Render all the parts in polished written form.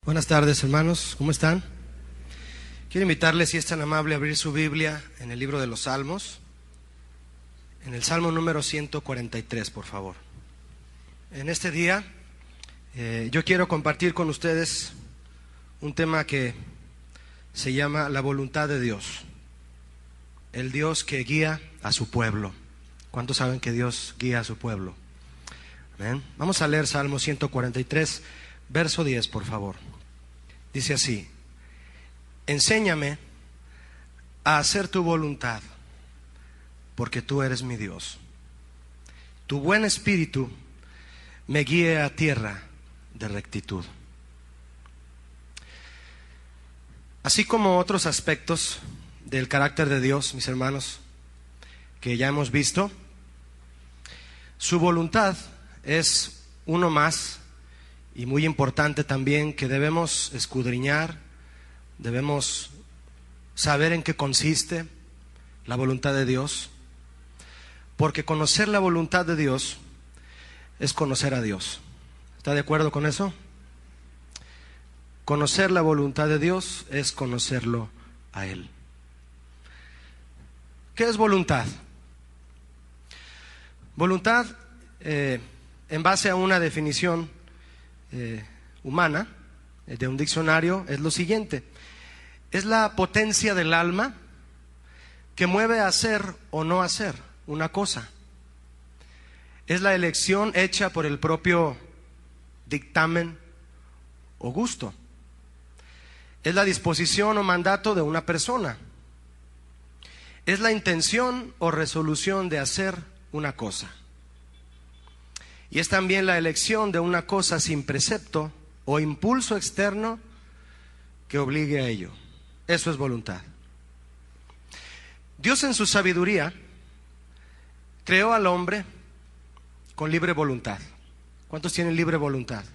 Buenas tardes, hermanos, ¿cómo están? Quiero invitarles, si es tan amable, a abrir su Biblia en el libro de los Salmos, en el Salmo número 143, por favor. En este día yo quiero compartir con ustedes un tema que se llama la voluntad de Dios, el Dios que guía a su pueblo. ¿Cuántos saben que Dios guía a su pueblo? Amén. Vamos a leer Salmo 143, verso 10, por favor. Dice así: enséñame a hacer tu voluntad, porque tú eres mi Dios. Tu buen espíritu me guíe a tierra de rectitud. Así como otros aspectos del carácter de Dios, mis hermanos, que ya hemos visto, su voluntad es uno más y muy importante también, que debemos escudriñar, debemos saber en qué consiste la voluntad de Dios, porque conocer la voluntad de Dios es conocer a Dios. ¿Está de acuerdo con eso? Conocer la voluntad de Dios es conocerlo a Él. ¿Qué es voluntad? Voluntad, en base a una definición humana, de un diccionario, es lo siguiente: es la potencia del alma que mueve a hacer o no hacer una cosa. Es la elección hecha por el propio dictamen o gusto. Es la disposición o mandato de una persona. Es la intención o resolución de hacer una cosa. Y es también la elección de una cosa sin precepto o impulso externo que obligue a ello. Eso es voluntad. Dios, en su sabiduría, creó al hombre con libre voluntad. ¿Cuántos tienen libre voluntad?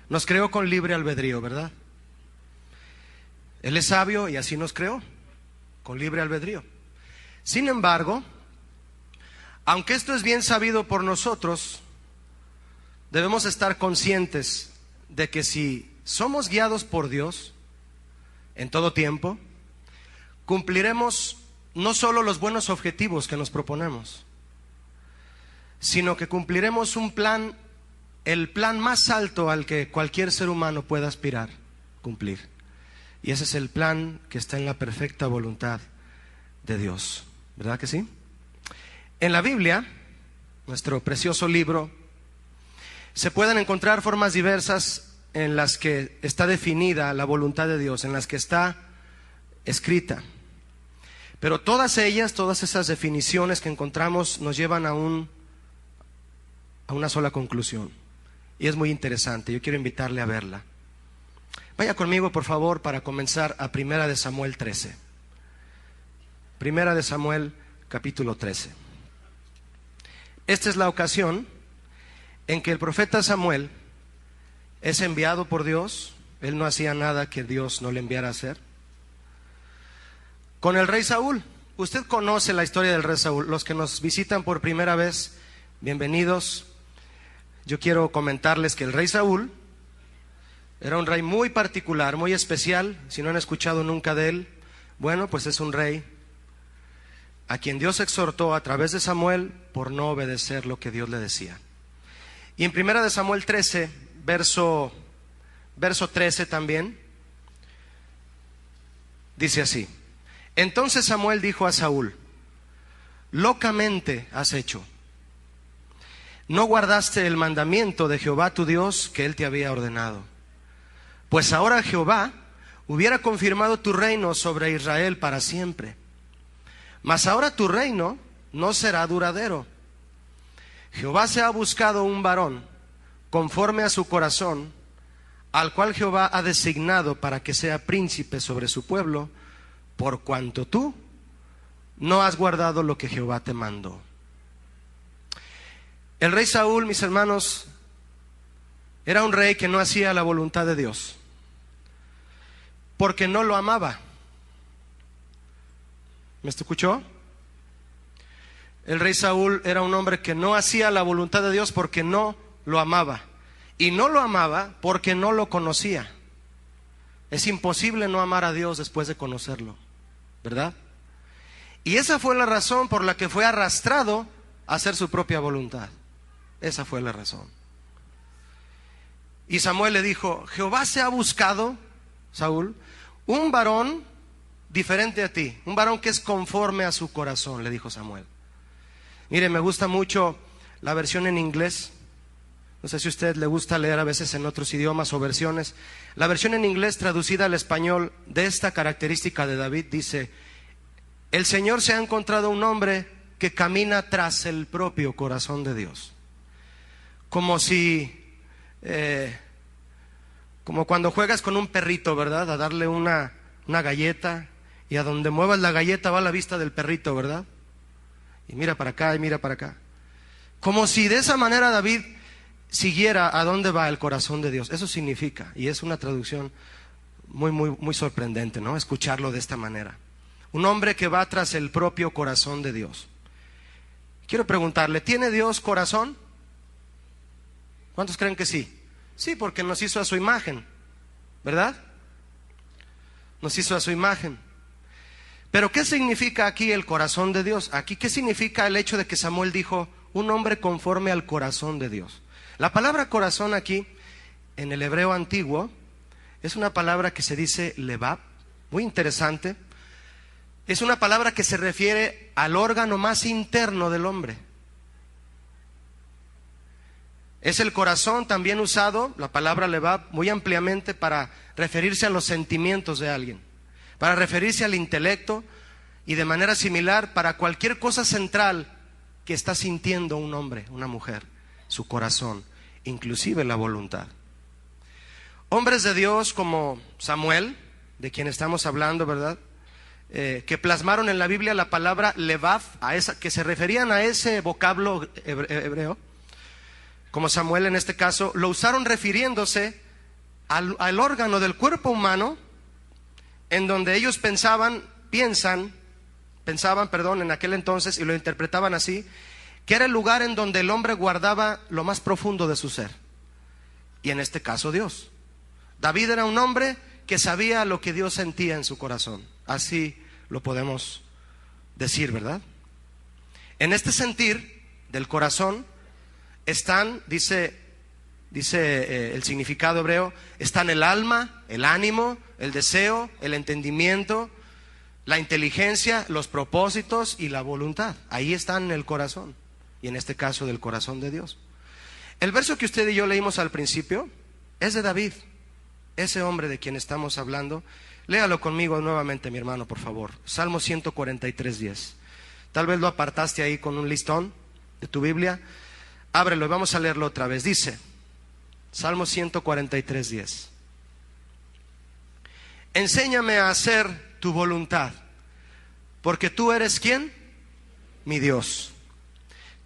Nos creó con libre albedrío, ¿verdad? Él es sabio y así nos creó, con libre albedrío. Sin embargo, aunque esto es bien sabido por nosotros, debemos estar conscientes de que si somos guiados por Dios en todo tiempo, cumpliremos no solo los buenos objetivos que nos proponemos, sino que cumpliremos un plan, el plan más alto al que cualquier ser humano pueda aspirar cumplir. Y ese es el plan que está en la perfecta voluntad de Dios. ¿Verdad que sí? En la Biblia, nuestro precioso libro, se pueden encontrar formas diversas en las que está definida la voluntad de Dios, en las que está escrita. Pero todas ellas, todas esas definiciones que encontramos, nos llevan a una sola conclusión. Y es muy interesante, yo quiero invitarle a verla. Vaya conmigo, por favor, para comenzar a 1 Samuel 13. 1 Samuel capítulo 13. Esta es la ocasión en que el profeta Samuel es enviado por Dios. Él no hacía nada que Dios no le enviara a hacer, con el rey Saúl. Usted conoce la historia del rey Saúl. Los que nos visitan por primera vez, bienvenidos. Yo quiero comentarles que el rey Saúl era un rey muy particular, muy especial. Si no han escuchado nunca de él, bueno, pues es un rey a quien Dios exhortó a través de Samuel por no obedecer lo que Dios le decía. Y en 1 Samuel 13, verso 13 también, dice así: entonces Samuel dijo a Saúl: locamente has hecho. No guardaste el mandamiento de Jehová tu Dios que él te había ordenado. Pues ahora Jehová hubiera confirmado tu reino sobre Israel para siempre. Mas ahora tu reino no será duradero. Jehová se ha buscado un varón conforme a su corazón, al cual Jehová ha designado para que sea príncipe sobre su pueblo, por cuanto tú no has guardado lo que Jehová te mandó. El rey Saúl, mis hermanos, era un rey que no hacía la voluntad de Dios, porque no lo amaba. ¿Me escuchó? El rey Saúl era un hombre que no hacía la voluntad de Dios porque no lo amaba. Y no lo amaba porque no lo conocía. Es imposible no amar a Dios después de conocerlo, ¿verdad? Y esa fue la razón por la que fue arrastrado a hacer su propia voluntad. Esa fue la razón. Y Samuel le dijo: Jehová se ha buscado, Saúl, un varón diferente a ti, un varón que es conforme a su corazón, le dijo Samuel. Mire, me gusta mucho la versión en inglés. No sé si a usted le gusta leer a veces en otros idiomas o versiones. La versión en inglés traducida al español de esta característica de David dice: el Señor se ha encontrado un hombre que camina tras el propio corazón de Dios. Como si, como cuando juegas con un perrito, ¿verdad? A darle una galleta, y a donde muevas la galleta va la vista del perrito, ¿verdad? Y mira para acá y mira para acá. Como si de esa manera David siguiera a dónde va el corazón de Dios. Eso significa, y es una traducción muy sorprendente, ¿no? Escucharlo de esta manera. Un hombre que va tras el propio corazón de Dios. Quiero preguntarle, ¿tiene Dios corazón? ¿Cuántos creen que sí? Sí, porque nos hizo a su imagen, ¿verdad? Nos hizo a su imagen. Pero ¿qué significa aquí el corazón de Dios? Aquí, ¿qué significa el hecho de que Samuel dijo un hombre conforme al corazón de Dios? La palabra corazón aquí, en el hebreo antiguo, es una palabra que se dice lebab, muy interesante. Es una palabra que se refiere al órgano más interno del hombre. Es el corazón también usado, la palabra lebab, muy ampliamente para referirse a los sentimientos de alguien, para referirse al intelecto, y de manera similar para cualquier cosa central que está sintiendo un hombre, una mujer, su corazón, inclusive la voluntad. Hombres de Dios como Samuel, de quien estamos hablando, ¿verdad? Que plasmaron en la Biblia la palabra levav, que se referían a ese vocablo hebreo, como Samuel en este caso, lo usaron refiriéndose al órgano del cuerpo humano en donde ellos pensaban en aquel entonces, y lo interpretaban así, que era el lugar en donde el hombre guardaba lo más profundo de su ser, y en este caso Dios. David era un hombre que sabía lo que Dios sentía en su corazón, así lo podemos decir, ¿verdad? En este sentir del corazón están, dice el significado hebreo, están el alma, el ánimo, el deseo, el entendimiento, la inteligencia, los propósitos y la voluntad. Ahí están en el corazón, y en este caso del corazón de Dios. El verso que usted y yo leímos al principio es de David, ese hombre de quien estamos hablando. Léalo conmigo nuevamente, mi hermano, por favor. Salmo 143:10. Tal vez lo apartaste ahí con un listón de tu Biblia. Ábrelo y vamos a leerlo otra vez. Dice, Salmo 143:10. Enséñame a hacer tu voluntad, porque tú eres ¿quién? Mi Dios.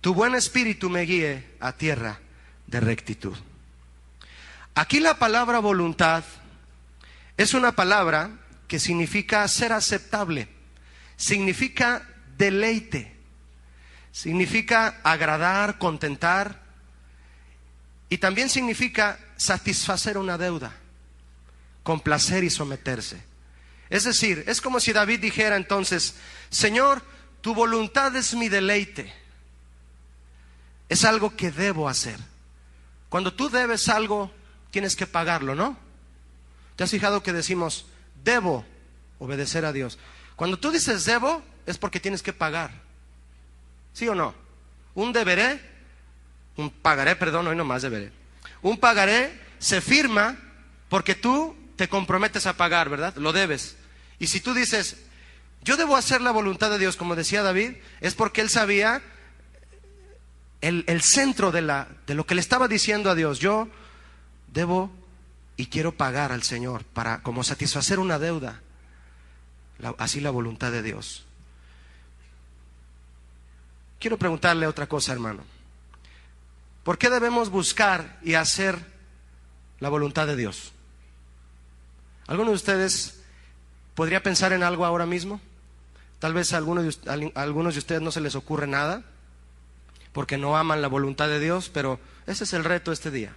Tu buen espíritu me guíe a tierra de rectitud. Aquí la palabra voluntad es una palabra que significa ser aceptable, significa deleite, significa agradar, contentar, y también significa satisfacer una deuda, complacer y someterse. Es decir, es como si David dijera entonces: Señor, tu voluntad es mi deleite, es algo que debo hacer. Cuando tú debes algo, tienes que pagarlo, ¿no? ¿Te has fijado que decimos, debo obedecer a Dios? Cuando tú dices debo, es porque tienes que pagar. ¿Sí o no? Un pagaré, hoy nomás deberé. Un pagaré se firma porque tú te comprometes a pagar, ¿verdad? Lo debes. Y si tú dices, yo debo hacer la voluntad de Dios, como decía David, es porque él sabía el centro de lo que le estaba diciendo a Dios. Yo debo y quiero pagar al Señor para como satisfacer una deuda. Así la voluntad de Dios. Quiero preguntarle otra cosa, hermano. ¿Por qué debemos buscar y hacer la voluntad de Dios? ¿Alguno de ustedes podría pensar en algo ahora mismo? Tal vez a algunos de ustedes no se les ocurre nada, porque no aman la voluntad de Dios, pero ese es el reto este día.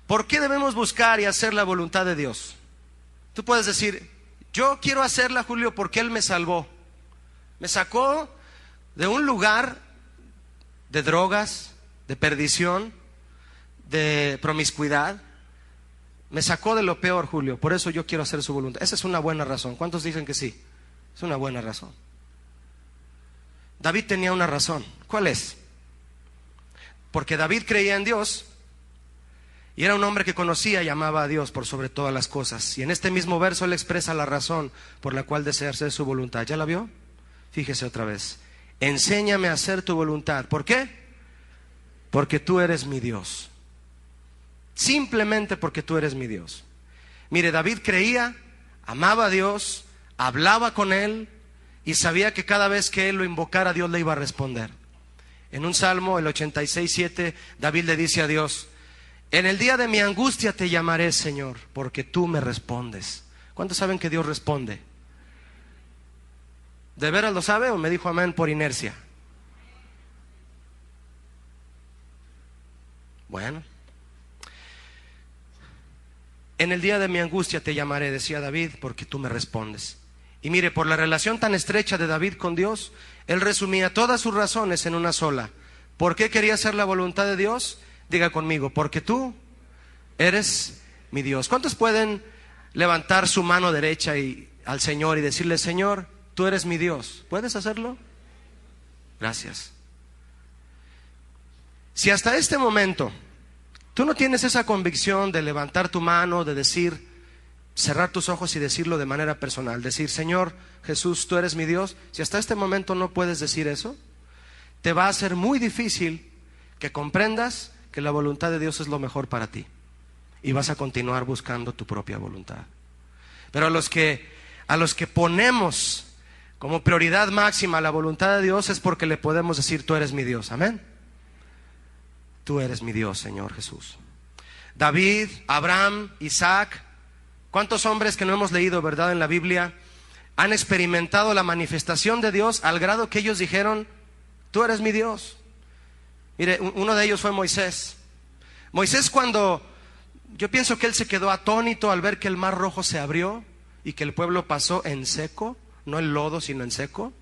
¿Por qué debemos buscar y hacer la voluntad de Dios? Tú puedes decir, yo quiero hacerla, Julio, porque Él me salvó. Me sacó de un lugar de drogas, de perdición, de promiscuidad. Me sacó de lo peor, Julio, por eso yo quiero hacer su voluntad. Esa es una buena razón. ¿Cuántos dicen que sí? Es una buena razón. David tenía una razón. ¿Cuál es? Porque David creía en Dios y era un hombre que conocía y amaba a Dios por sobre todas las cosas. Y en este mismo verso él expresa la razón por la cual desea hacer su voluntad. ¿Ya la vio? Fíjese otra vez. Enséñame a hacer tu voluntad. ¿Por qué? Porque tú eres mi Dios. Simplemente porque tú eres mi Dios. Mire, David creía, amaba a Dios, hablaba con Él y sabía que cada vez que Él lo invocara, Dios le iba a responder. En un salmo, el 86:7, David le dice a Dios, en el día de mi angustia te llamaré, Señor, porque tú me respondes. ¿Cuántos saben que Dios responde? ¿De veras lo sabe o me dijo amén por inercia? Bueno. En el día de mi angustia te llamaré, decía David, porque tú me respondes. Y mire, por la relación tan estrecha de David con Dios, él resumía todas sus razones en una sola. ¿Por qué quería hacer la voluntad de Dios? Diga conmigo, porque tú eres mi Dios. ¿Cuántos pueden levantar su mano derecha al Señor y decirle, Señor, tú eres mi Dios? ¿Puedes hacerlo? Gracias. Si hasta este momento tú no tienes esa convicción de levantar tu mano, de decir, cerrar tus ojos y decirlo de manera personal, decir, Señor Jesús, tú eres mi Dios, si hasta este momento no puedes decir eso, te va a ser muy difícil que comprendas que la voluntad de Dios es lo mejor para ti y vas a continuar buscando tu propia voluntad. Pero a los que ponemos como prioridad máxima la voluntad de Dios es porque le podemos decir, tú eres mi Dios, amén. Tú eres mi Dios, Señor Jesús. David, Abraham, Isaac, ¿cuántos hombres que no hemos leído, verdad, en la Biblia han experimentado la manifestación de Dios al grado que ellos dijeron, tú eres mi Dios? Mire, uno de ellos fue Moisés. Moisés, cuando yo pienso que él se quedó atónito al ver que el mar rojo se abrió y que el pueblo pasó en seco, no en lodo sino en seco.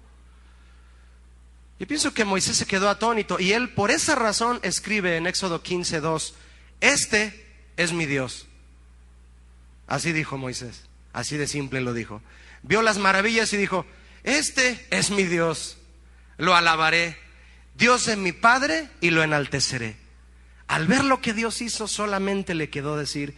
Yo pienso que Moisés se quedó atónito y él por esa razón escribe en Éxodo 15:2, este es mi Dios. Así dijo Moisés, así de simple lo dijo. Vio las maravillas y dijo, este es mi Dios, lo alabaré, Dios es mi Padre y lo enalteceré. Al ver lo que Dios hizo solamente le quedó decir,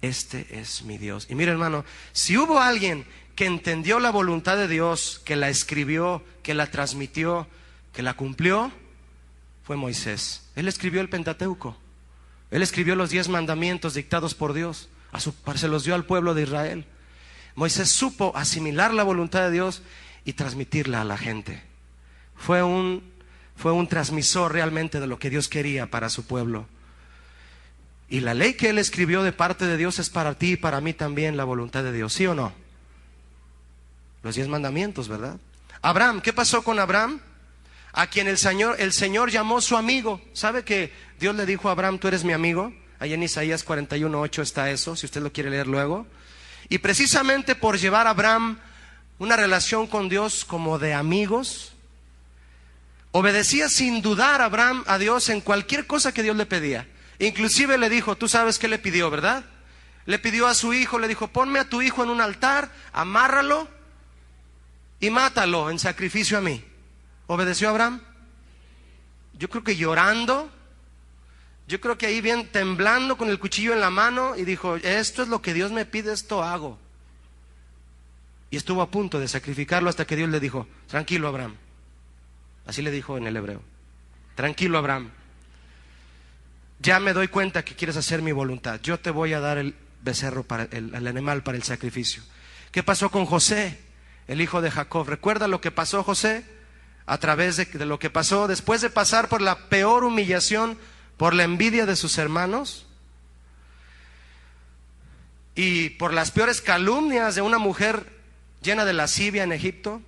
este es mi Dios. Y mira, hermano, si hubo alguien que entendió la voluntad de Dios, que la escribió, que la transmitió, que la cumplió, fue Moisés. Él escribió el Pentateuco. Él escribió los 10 mandamientos dictados por Dios. Se los dio al pueblo de Israel. Moisés supo asimilar la voluntad de Dios y transmitirla a la gente. Fue un transmisor realmente de lo que Dios quería para su pueblo. Y la ley que él escribió de parte de Dios es para ti y para mí también la voluntad de Dios, ¿sí o no? Los 10 mandamientos, ¿verdad? Abraham, ¿qué pasó con Abraham? A quien el Señor llamó su amigo. ¿Sabe que Dios le dijo a Abraham, tú eres mi amigo? Ahí en Isaías 41:8 está eso, si usted lo quiere leer luego. Y precisamente por llevar a Abraham una relación con Dios como de amigos, obedecía sin dudar a Abraham a Dios en cualquier cosa que Dios le pedía. Inclusive le dijo, tú sabes qué le pidió, ¿verdad? Le pidió a su hijo, le dijo, ponme a tu hijo en un altar, amárralo y mátalo en sacrificio a mí. ¿Obedeció Abraham? Yo creo que llorando, yo creo que ahí bien temblando con el cuchillo en la mano y dijo, esto es lo que Dios me pide, esto hago. Y estuvo a punto de sacrificarlo hasta que Dios le dijo, tranquilo Abraham. Así le dijo en el hebreo, tranquilo Abraham, ya me doy cuenta que quieres hacer mi voluntad, yo te voy a dar el becerro, el animal para el sacrificio. ¿Qué pasó con José, el hijo de Jacob? ¿Recuerda lo que pasó José? A través de lo que pasó después de pasar por la peor humillación, por la envidia de sus hermanos y por las peores calumnias de una mujer llena de lascivia en Egipto.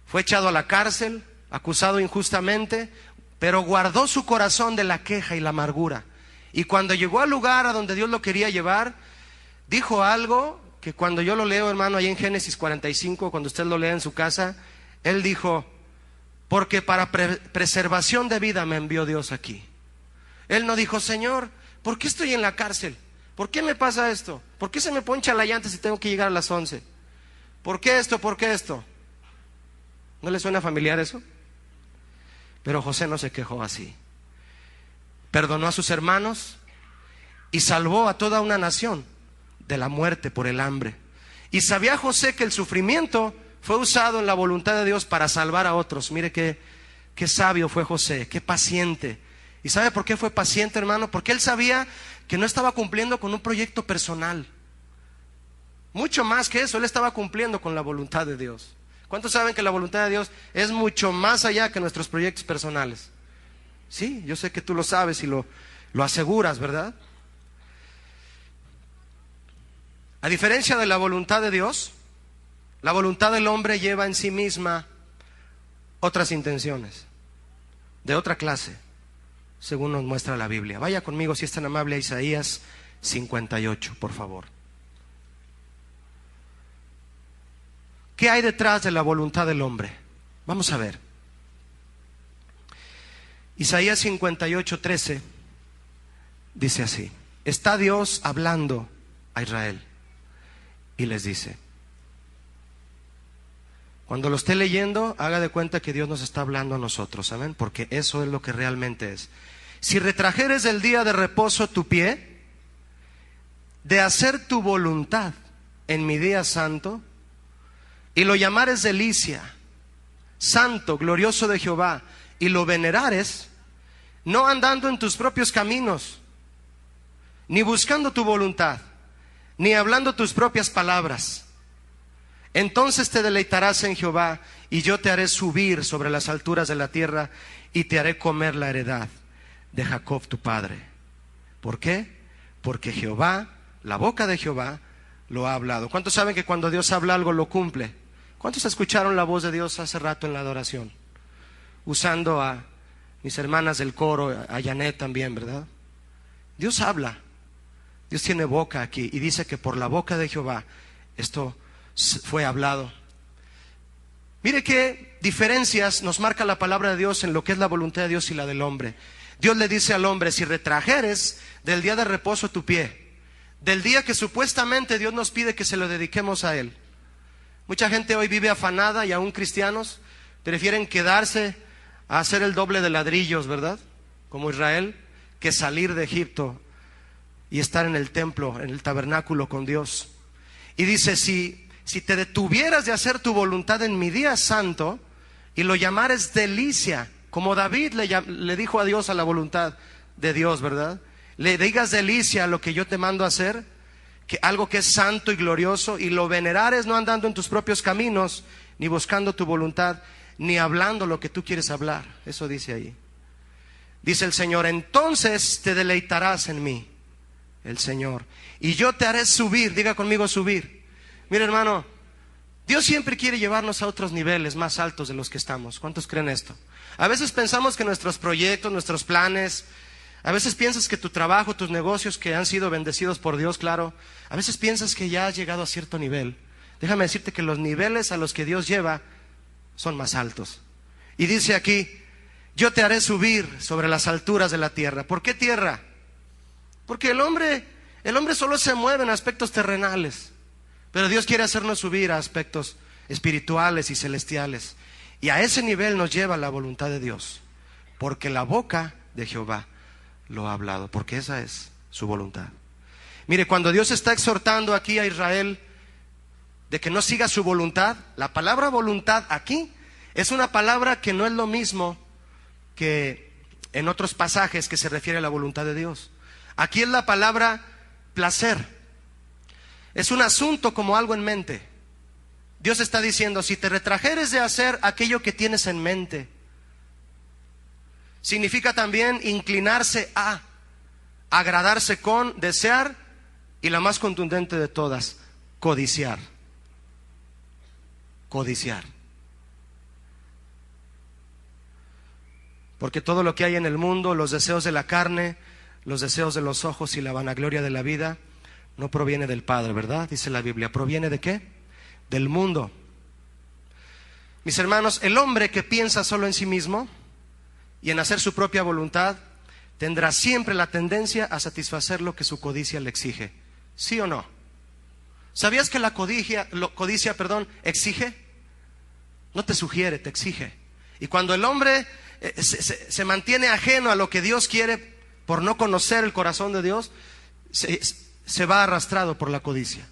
Fue echado a la cárcel, acusado injustamente, pero guardó su corazón de la queja y la amargura Y cuando llegó al lugar a donde Dios lo quería llevar, dijo algo que cuando yo lo leo, hermano, ahí en Génesis 45, cuando usted lo lea en su casa, él dijo: porque para preservación de vida me envió Dios aquí. Él no dijo: Señor, ¿por qué estoy en la cárcel? ¿Por qué me pasa esto? ¿Por qué se me poncha la llanta si tengo que llegar a las 11? ¿Por qué esto? ¿Por qué esto? ¿No le suena familiar eso? Pero José no se quejó así. Perdonó a sus hermanos y salvó a toda una nación de la muerte por el hambre. Y sabía José que el sufrimiento fue usado en la voluntad de Dios para salvar a otros. Mire qué sabio fue José, qué paciente. ¿Y sabe por qué fue paciente, hermano? Porque él sabía que no estaba cumpliendo con un proyecto personal. Mucho más que eso, él estaba cumpliendo con la voluntad de Dios. ¿Cuántos saben que la voluntad de Dios es mucho más allá que nuestros proyectos personales? Sí, yo sé que tú lo sabes y lo aseguras, ¿verdad? A diferencia de la voluntad de Dios, la voluntad del hombre lleva en sí misma otras intenciones, de otra clase, según nos muestra la Biblia. Vaya conmigo, si es tan amable, a Isaías 58, por favor. ¿Qué hay detrás de la voluntad del hombre? Vamos a ver. Isaías 58, 13 dice así: está Dios hablando a Israel y les dice. Cuando lo esté leyendo, haga de cuenta que Dios nos está hablando a nosotros, ¿saben? Porque eso es lo que realmente es. Si retrajeres del día de reposo tu pie, de hacer tu voluntad en mi día santo, y lo llamares delicia, santo, glorioso de Jehová, y lo venerares, no andando en tus propios caminos, ni buscando tu voluntad, ni hablando tus propias palabras, entonces te deleitarás en Jehová, y yo te haré subir sobre las alturas de la tierra, y te haré comer la heredad de Jacob tu padre. ¿Por qué? Porque Jehová, la boca de Jehová, lo ha hablado. ¿Cuántos saben que cuando Dios habla algo lo cumple? ¿Cuántos escucharon la voz de Dios hace rato en la adoración? Usando a mis hermanas del coro, a Janet también, ¿verdad? Dios habla. Dios tiene boca aquí y dice que por la boca de Jehová esto fue hablado. Mire qué diferencias nos marca la palabra de Dios en lo que es la voluntad de Dios y la del hombre. Dios le dice al hombre: si retrajeres del día de reposo tu pie, del día que supuestamente Dios nos pide que se lo dediquemos a Él. Mucha gente hoy vive afanada, y aún cristianos prefieren quedarse a hacer el doble de ladrillos, ¿verdad? Como Israel, que salir de Egipto y estar en el templo, en el tabernáculo con Dios. Y dice: si te detuvieras de hacer tu voluntad en mi día santo y lo llamares delicia, como David le dijo a Dios a la voluntad de Dios, ¿verdad? Le digas delicia a lo que yo te mando a hacer, que algo que es santo y glorioso, y lo venerares no andando en tus propios caminos, ni buscando tu voluntad, ni hablando lo que tú quieres hablar. Eso dice ahí. Dice el Señor: entonces te deleitarás en mí, el Señor, y yo te haré subir. Diga conmigo: subir. Mira, hermano, Dios siempre quiere llevarnos a otros niveles más altos de los que estamos. ¿Cuántos creen esto? A veces pensamos que nuestros proyectos, nuestros planes, a veces piensas que tu trabajo, tus negocios que han sido bendecidos por Dios, claro, a veces piensas que ya has llegado a cierto nivel. Déjame decirte que los niveles a los que Dios lleva son más altos. Y dice aquí: yo te haré subir sobre las alturas de la tierra. ¿Por qué tierra? Porque el hombre solo se mueve en aspectos terrenales, pero Dios quiere hacernos subir a aspectos espirituales y celestiales. Y a ese nivel nos lleva la voluntad de Dios, porque la boca de Jehová lo ha hablado, porque esa es su voluntad. Mire, cuando Dios está exhortando aquí a Israel de que no siga su voluntad, la palabra voluntad aquí es una palabra que no es lo mismo que en otros pasajes que se refiere a la voluntad de Dios. Aquí es la palabra placer. Es un asunto como algo en mente. Dios está diciendo: si te retrajeres de hacer aquello que tienes en mente, significa también inclinarse a, agradarse con, desear, y la más contundente de todas, codiciar. Codiciar. Porque todo lo que hay en el mundo, los deseos de la carne, los deseos de los ojos y la vanagloria de la vida no proviene del Padre, ¿verdad? Dice la Biblia. ¿Proviene de qué? Del mundo. Mis hermanos, el hombre que piensa solo en sí mismo y en hacer su propia voluntad tendrá siempre la tendencia a satisfacer lo que su codicia le exige. ¿Sí o no? ¿Sabías que la codicia, exige? No te sugiere, te exige. Y cuando el hombre se mantiene ajeno a lo que Dios quiere por no conocer el corazón de Dios, se va arrastrado por la codicia.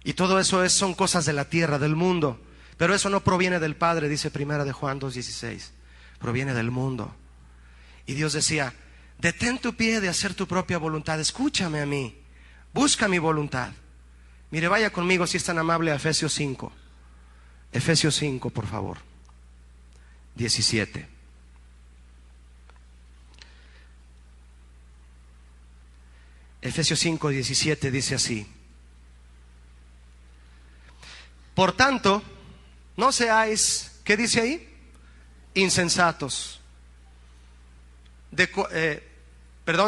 Y todo eso son cosas de la tierra, del mundo. Pero eso no proviene del Padre, dice Primera de Juan 2:16. Proviene del mundo. Y Dios decía, detén tu pie de hacer tu propia voluntad, escúchame a mí, busca mi voluntad. Mire, vaya conmigo, si es tan amable, a Efesios 5. Efesios 5, por favor. 17. Efesios 5, 17 dice así: por tanto, no seáis, ¿qué dice ahí? Insensatos.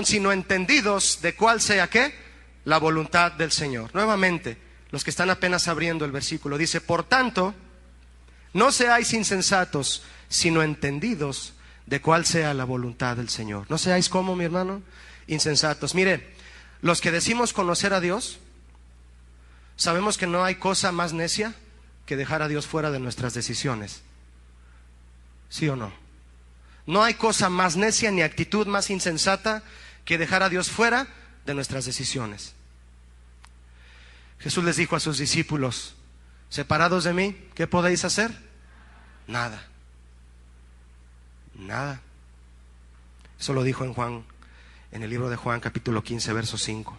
Sino entendidos de cuál sea, ¿qué? La voluntad del Señor. Nuevamente, los que están apenas abriendo el versículo, dice, por tanto, no seáis insensatos, sino entendidos de cuál sea la voluntad del Señor. No seáis como, mi hermano, insensatos. Mire, los que decimos conocer a Dios, sabemos que no hay cosa más necia que dejar a Dios fuera de nuestras decisiones. ¿Sí o no? No hay cosa más necia ni actitud más insensata que dejar a Dios fuera de nuestras decisiones. Jesús les dijo a sus discípulos, separados de mí, ¿qué podéis hacer? Nada. Nada. Eso lo dijo en el libro de Juan, capítulo 15, verso 5.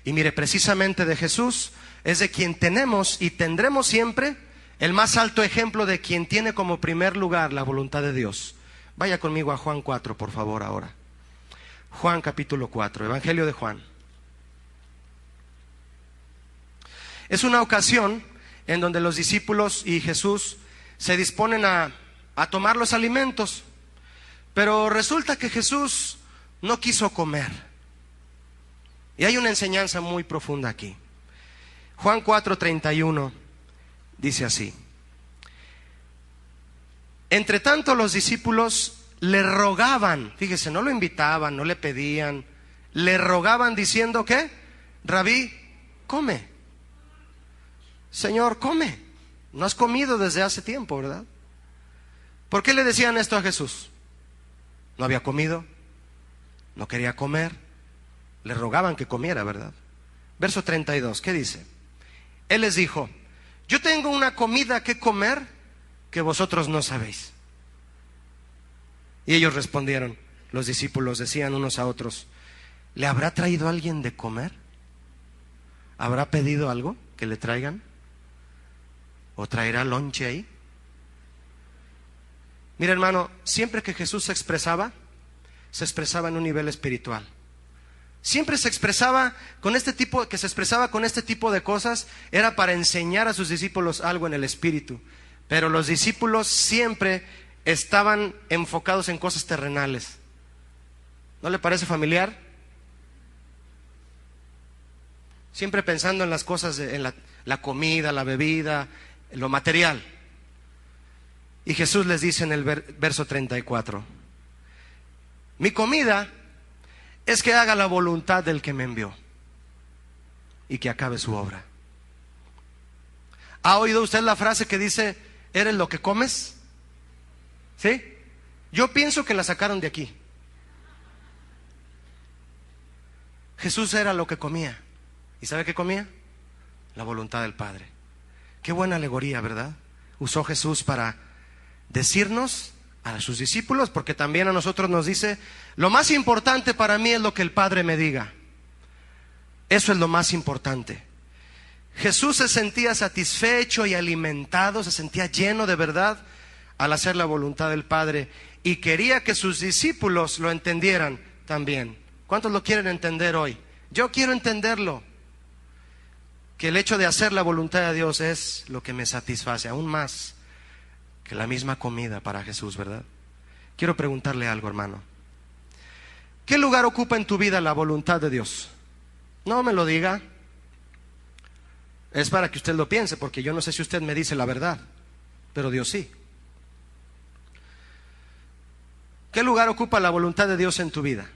Y mire, precisamente de Jesús es de quien tenemos y tendremos siempre el más alto ejemplo de quien tiene como primer lugar la voluntad de Dios. Vaya conmigo a Juan 4, por favor, ahora. Juan capítulo 4, Evangelio de Juan. Es una ocasión en donde los discípulos y Jesús se disponen a tomar los alimentos, pero resulta que Jesús no quiso comer. Y hay una enseñanza muy profunda aquí. Juan 4:31 dice así: entre tanto los discípulos le rogaban, fíjese, no lo invitaban, no le pedían, le rogaban diciendo ¿qué? Rabí, come. Señor, come. No has comido desde hace tiempo, ¿verdad? ¿Por qué le decían esto a Jesús? No había comido, no quería comer, le rogaban que comiera, ¿verdad? Verso 32, ¿qué dice? Él les dijo, yo tengo una comida que comer que vosotros no sabéis. Y ellos respondieron, los discípulos decían unos a otros, ¿le habrá traído alguien de comer? ¿Habrá pedido algo que le traigan? ¿O traerá lonche ahí? Mira, hermano, siempre que Jesús se expresaba en un nivel espiritual. Siempre se expresaba con este tipo de cosas, era para enseñar a sus discípulos algo en el espíritu. Pero los discípulos siempre estaban enfocados en cosas terrenales. ¿No le parece familiar? Siempre pensando en las cosas, en la comida, la bebida, lo material. Y Jesús les dice en el verso 34, mi comida es que haga la voluntad del que me envió y que acabe su obra. ¿Ha oído usted la frase que dice, eres lo que comes? ¿Sí? Yo pienso que la sacaron de aquí. Jesús era lo que comía. ¿Y sabe qué comía? La voluntad del Padre. Qué buena alegoría, ¿verdad? Usó Jesús para decirnos a sus discípulos, porque también a nosotros nos dice, lo más importante para mí es lo que el Padre me diga. Eso es lo más importante. Jesús se sentía satisfecho y alimentado, se sentía lleno de verdad al hacer la voluntad del Padre, y quería que sus discípulos lo entendieran también. ¿Cuántos lo quieren entender hoy? Yo quiero entenderlo, que el hecho de hacer la voluntad de Dios es lo que me satisface, aún más que la misma comida para Jesús, ¿verdad? Quiero preguntarle algo, hermano. ¿Qué lugar ocupa en tu vida la voluntad de Dios? No me lo diga. Es para que usted lo piense, porque yo no sé si usted me dice la verdad, pero Dios sí. ¿Qué lugar ocupa la voluntad de Dios en tu vida?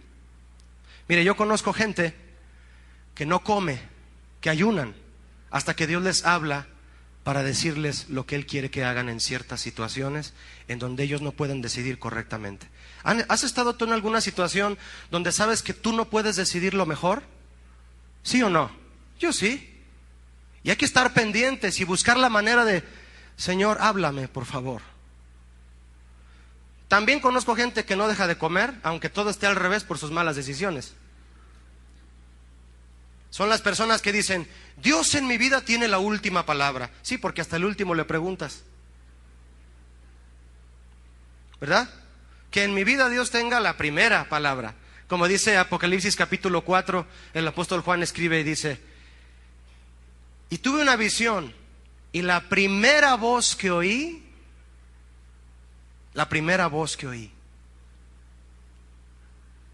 Mire, yo conozco gente que no come, que ayunan, hasta que Dios les habla para decirles lo que Él quiere que hagan en ciertas situaciones en donde ellos no pueden decidir correctamente. ¿Has estado tú en alguna situación donde sabes que tú no puedes decidir lo mejor? ¿Sí o no? Yo sí. Y hay que estar pendientes y buscar la manera de, Señor, háblame, por favor. También conozco gente que no deja de comer, aunque todo esté al revés por sus malas decisiones. Son las personas que dicen, Dios en mi vida tiene la última palabra. Sí, porque hasta el último le preguntas, ¿verdad? Que en mi vida Dios tenga la primera palabra. Como dice Apocalipsis capítulo 4, el apóstol Juan escribe y dice, y tuve una visión, y la primera voz que oí,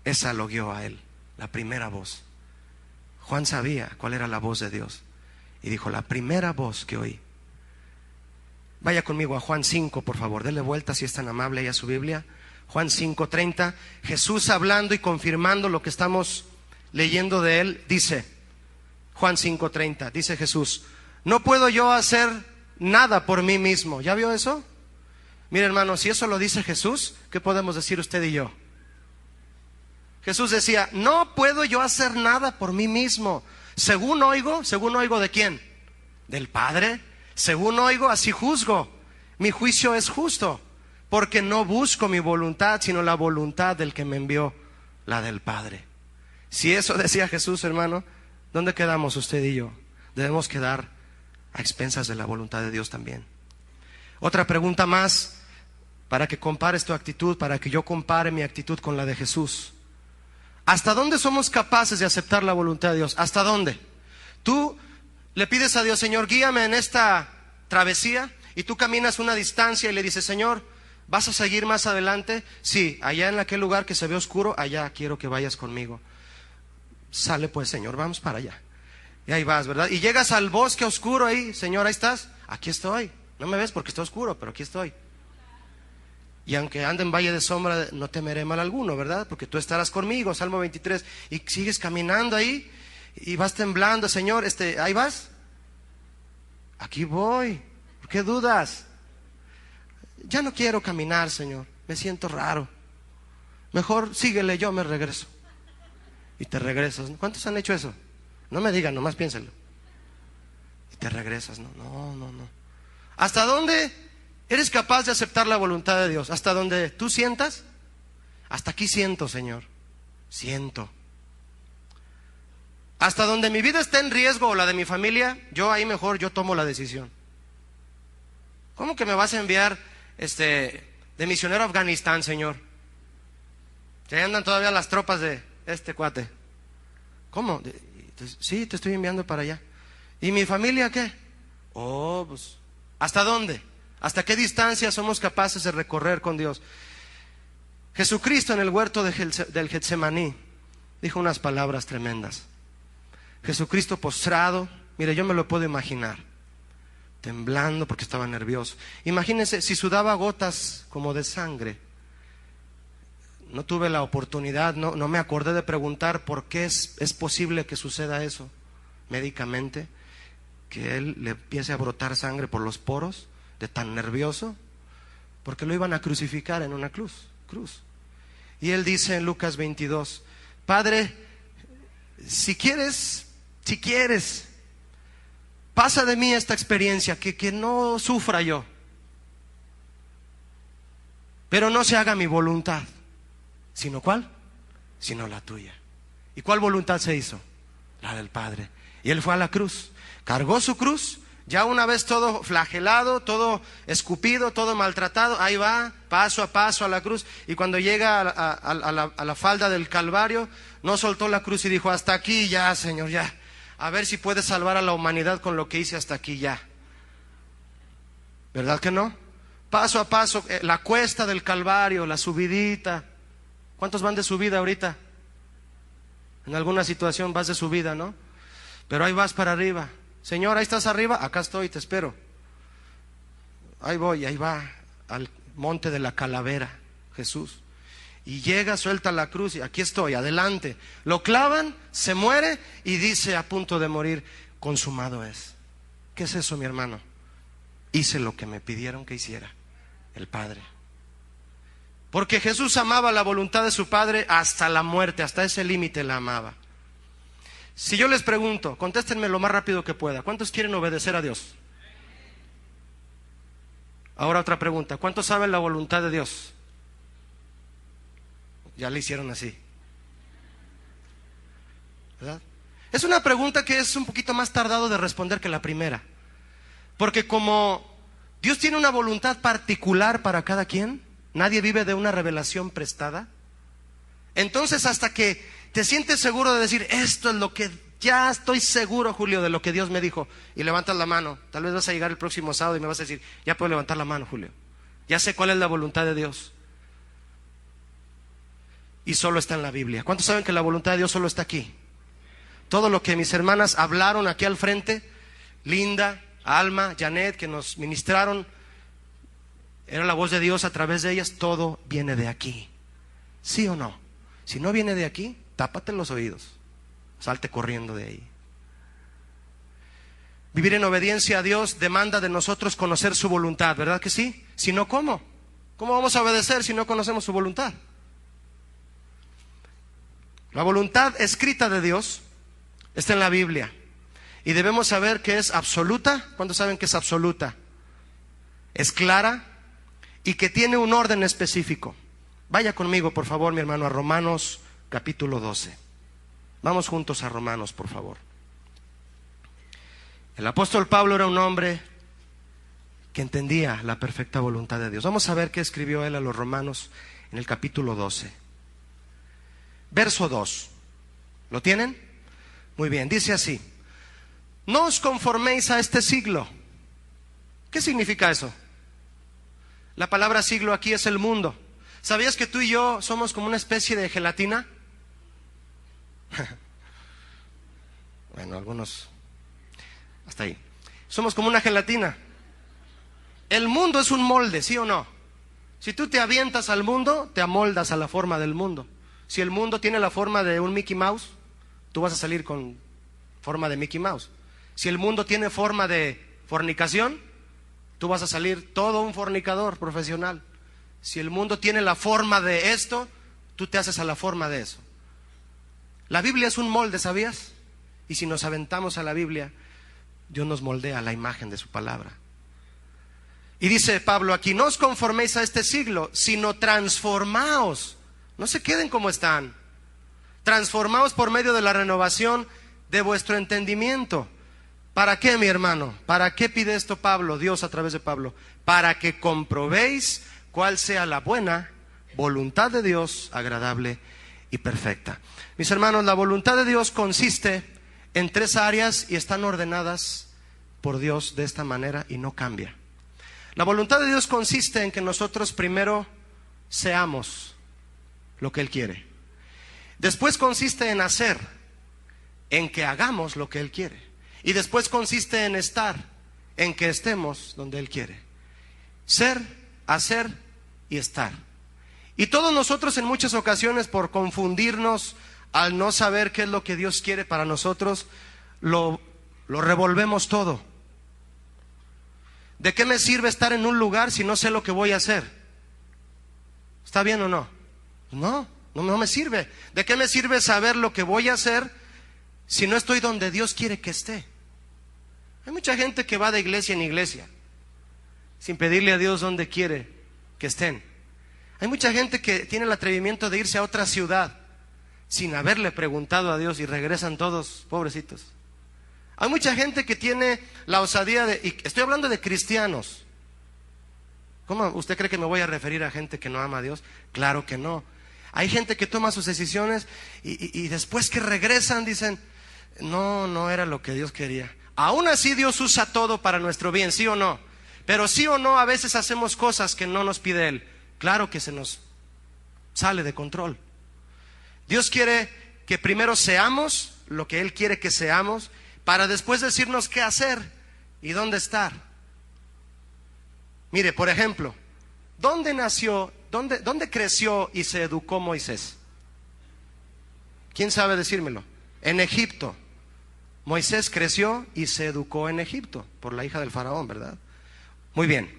esa lo guió a él, la primera voz. Juan sabía cuál era la voz de Dios y dijo, la primera voz que oí. Vaya conmigo a Juan 5, por favor, dele vuelta si es tan amable ahí a su Biblia. Juan 5:30, Jesús hablando y confirmando lo que estamos leyendo de él, dice, Juan 5:30, dice Jesús, no puedo yo hacer nada por mí mismo. ¿Ya vio eso? Mire, hermano, si eso lo dice Jesús, ¿qué podemos decir usted y yo? Jesús decía, no puedo yo hacer nada por mí mismo. Según oigo ¿de quién? Del Padre. Según oigo, así juzgo. Mi juicio es justo, porque no busco mi voluntad, sino la voluntad del que me envió, la del Padre. Si eso decía Jesús, hermano, ¿dónde quedamos usted y yo? Debemos quedar a expensas de la voluntad de Dios también. Otra pregunta más, para que compares tu actitud, para que yo compare mi actitud con la de Jesús. ¿Hasta dónde somos capaces de aceptar la voluntad de Dios? ¿Hasta dónde? Tú le pides a Dios, Señor, guíame en esta travesía, y tú caminas una distancia y le dices, Señor, ¿vas a seguir más adelante? Sí, allá en aquel lugar que se ve oscuro, allá quiero que vayas conmigo. Sale pues, Señor, vamos para allá. Y ahí vas, ¿verdad? Y llegas al bosque oscuro ahí, Señor, ahí estás. Aquí estoy. No me ves porque está oscuro, pero aquí estoy. Y aunque ande en valle de sombra, no temeré mal alguno, ¿verdad? Porque tú estarás conmigo, Salmo 23. Y sigues caminando ahí y vas temblando, Señor, ahí vas. Aquí voy. ¿Por qué dudas? Ya no quiero caminar, Señor. Me siento raro. Mejor síguele, yo me regreso. Y te regresas. ¿Cuántos han hecho eso? No me digan, nomás piénsenlo. Y te regresas. No. ¿Hasta dónde eres capaz de aceptar la voluntad de Dios? ¿Hasta donde tú sientas? Hasta aquí siento, Señor. Siento. Hasta donde mi vida está en riesgo o la de mi familia, yo ahí mejor yo tomo la decisión. ¿Cómo que me vas a enviar de misionero a Afganistán, Señor? Que andan todavía las tropas de este cuate. ¿Cómo? Sí, te estoy enviando para allá. ¿Y mi familia qué? Oh, pues, ¿hasta dónde? ¿Hasta qué distancia somos capaces de recorrer con Dios? Jesucristo en el huerto del Getsemaní dijo unas palabras tremendas. Jesucristo postrado, mire, yo me lo puedo imaginar, temblando porque estaba nervioso. Imagínense si sudaba gotas como de sangre. No tuve la oportunidad, no me acordé de preguntar por qué es posible que suceda eso médicamente, que él le empiece a brotar sangre por los poros de tan nervioso, porque lo iban a crucificar en una cruz. Y él dice en Lucas 22, Padre, si quieres, pasa de mí esta experiencia, que no sufra yo, pero no se haga mi voluntad, sino ¿cuál? Sino la tuya. ¿Y cuál voluntad se hizo? La del Padre. Y él fue a la cruz, cargó su cruz, ya una vez todo flagelado, todo escupido, todo maltratado, ahí va, paso a paso a la cruz. Y cuando llega a la falda del Calvario, no soltó la cruz y dijo, hasta aquí ya, Señor, ya. A ver si puedes salvar a la humanidad con lo que hice hasta aquí ya. ¿Verdad que no? Paso a paso, la cuesta del Calvario, la subidita. ¿Cuántos van de subida ahorita? En alguna situación vas de subida, ¿no? Pero ahí vas para arriba. Señor, ahí estás arriba, acá estoy, te espero. Ahí voy, ahí va al monte de la calavera, Jesús. Y llega, suelta la cruz y aquí estoy, adelante. Lo clavan, se muere y dice a punto de morir, consumado es. ¿Qué es eso, mi hermano? Hice lo que me pidieron que hiciera el Padre. Porque Jesús amaba la voluntad de su Padre hasta la muerte, hasta ese límite la amaba. Si yo les pregunto, contéstenme lo más rápido que pueda, ¿cuántos quieren obedecer a Dios? Ahora otra pregunta, ¿cuántos saben la voluntad de Dios? Ya le hicieron así, ¿verdad? Es una pregunta que es un poquito más tardado de responder que la primera. Porque como Dios tiene una voluntad particular para cada quien, nadie vive de una revelación prestada. Entonces hasta que te sientes seguro de decir, esto es lo que ya estoy seguro, Julio, de lo que Dios me dijo, y levantas la mano, tal vez vas a llegar el próximo sábado y me vas a decir, ya puedo levantar la mano, Julio, ya sé cuál es la voluntad de Dios. Y solo está en la Biblia. ¿Cuántos saben que la voluntad de Dios solo está aquí? Todo lo que mis hermanas hablaron aquí al frente, Linda, Alma, Janet, que nos ministraron, era la voz de Dios a través de ellas, todo viene de aquí. ¿Sí o no? Si no viene de aquí, tápate los oídos, salte corriendo de ahí. Vivir en obediencia a Dios demanda de nosotros conocer su voluntad, ¿verdad que sí? Si no, ¿cómo? ¿Cómo vamos a obedecer si no conocemos su voluntad? La voluntad escrita de Dios está en la Biblia y debemos saber que es absoluta. ¿Cuántos saben que es absoluta? Es clara y que tiene un orden específico. Vaya conmigo, por favor, mi hermano, a Romanos capítulo 12. Vamos juntos a Romanos, por favor. El apóstol Pablo era un hombre que entendía la perfecta voluntad de Dios. Vamos a ver qué escribió él a los Romanos en el capítulo 12. Verso 2. ¿Lo tienen? Muy bien, dice así: no os conforméis a este siglo. ¿Qué significa eso? La palabra siglo aquí es el mundo. ¿Sabías que tú y yo somos como una especie de gelatina? Bueno, algunos hasta ahí. Somos como una gelatina. El mundo es un molde, ¿sí o no? Si tú te avientas al mundo, te amoldas a la forma del mundo. Si el mundo tiene la forma de un Mickey Mouse, tú vas a salir con forma de Mickey Mouse. Si el mundo tiene forma de fornicación, tú vas a salir todo un fornicador profesional. Si el mundo tiene la forma de esto, tú te haces a la forma de eso. La Biblia es un molde, ¿sabías? Y si nos aventamos a la Biblia, Dios nos moldea a la imagen de su palabra. Y dice Pablo aquí: no os conforméis a este siglo, sino transformaos. No se queden como están. Transformaos por medio de la renovación de vuestro entendimiento. ¿Para qué, mi hermano? ¿Para qué pide esto Pablo, Dios a través de Pablo? Para que comprobéis cuál sea la buena voluntad de Dios, agradable y perfecta. Mis hermanos, la voluntad de Dios consiste en 3 áreas y están ordenadas por Dios de esta manera y no cambia. La voluntad de Dios consiste en que nosotros primero seamos lo que Él quiere. Después consiste en hacer, en que hagamos lo que Él quiere. Y después consiste en estar, en que estemos donde Él quiere. Ser, hacer y estar. Y todos nosotros en muchas ocasiones, por confundirnos, al no saber qué es lo que Dios quiere para nosotros, lo revolvemos todo. ¿De qué me sirve estar en un lugar si no sé lo que voy a hacer? ¿Está bien o no? No me sirve. ¿De qué me sirve saber lo que voy a hacer si no estoy donde Dios quiere que esté? Hay mucha gente que va de iglesia en iglesia sin pedirle a Dios dónde quiere que estén. Hay mucha gente que tiene el atrevimiento de irse a otra ciudad sin haberle preguntado a Dios y regresan todos pobrecitos. Hay mucha gente que tiene la osadía de, y estoy hablando de cristianos. ¿Cómo usted cree que me voy a referir a gente que no ama a Dios? Claro que no. Hay gente que toma sus decisiones y después que regresan dicen, no era lo que Dios quería. Aún así Dios usa todo para nuestro bien, ¿sí o no? Pero sí o no, a veces hacemos cosas que no nos pide Él. Claro que se nos sale de control. Dios quiere que primero seamos lo que Él quiere que seamos, para después decirnos qué hacer y dónde estar. Mire, por ejemplo, ¿dónde nació, dónde creció y se educó Moisés? ¿Quién sabe decírmelo? En Egipto. Moisés creció y se educó en Egipto por la hija del faraón, ¿verdad? Muy bien.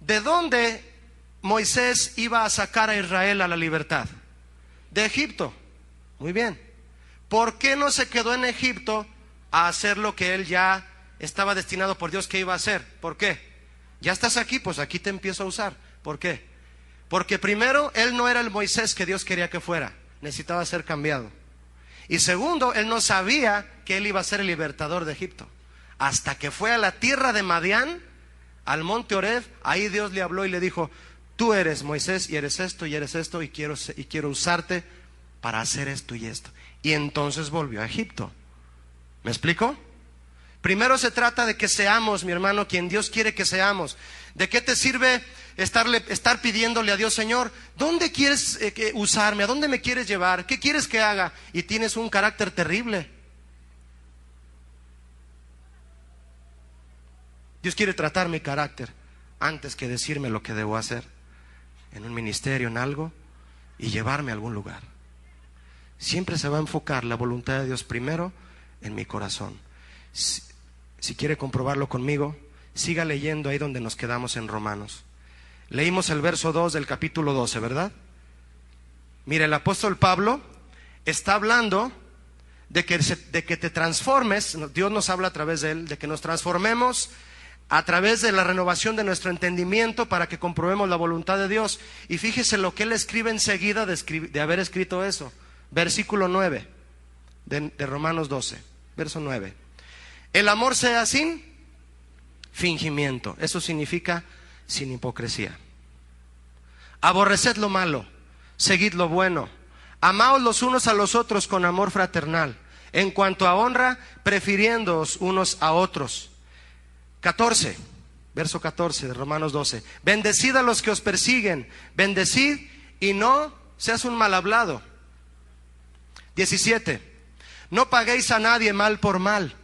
¿De dónde Moisés iba a sacar a Israel a la libertad? De Egipto. Muy bien. ¿Por qué no se quedó en Egipto a hacer lo que él ya estaba destinado por Dios que iba a hacer? ¿Por qué? Ya estás aquí, pues aquí te empiezo a usar. ¿Por qué? Porque primero, él no era el Moisés que Dios quería que fuera. Necesitaba ser cambiado. Y segundo, él no sabía que él iba a ser el libertador de Egipto. Hasta que fue a la tierra de Madián, al monte Oreb, ahí Dios le habló y le dijo: tú eres Moisés y eres esto y quiero usarte para hacer esto y esto. Y entonces volvió a Egipto. ¿Me explico? Primero se trata de que seamos, mi hermano, quien Dios quiere que seamos. ¿De qué te sirve estar pidiéndole a Dios: Señor, ¿dónde quieres usarme? ¿A dónde me quieres llevar? ¿Qué quieres que haga? Y tienes un carácter terrible. Dios quiere tratar mi carácter antes que decirme lo que debo hacer en un ministerio, en algo, y llevarme a algún lugar. Siempre se va a enfocar la voluntad de Dios primero en mi corazón. Si quiere comprobarlo conmigo, siga leyendo ahí donde nos quedamos en Romanos. Leímos el verso 2 del capítulo 12, ¿verdad? Mire, el apóstol Pablo está hablando de que te transformes. Dios nos habla a través de él, de que nos transformemos a través de la renovación de nuestro entendimiento para que comprobemos la voluntad de Dios. Y fíjese lo que él escribe enseguida de haber escrito eso. Versículo 9 de Romanos 12, verso 9. El amor sea sin fingimiento. Eso significa sin hipocresía. Aborreced lo malo, seguid lo bueno. Amaos los unos a los otros con amor fraternal. En cuanto a honra, prefiriéndoos unos a otros. 14, verso 14 de Romanos 12. Bendecid a los que os persiguen, bendecid y no seas un mal hablado. 17. No paguéis a nadie mal por mal.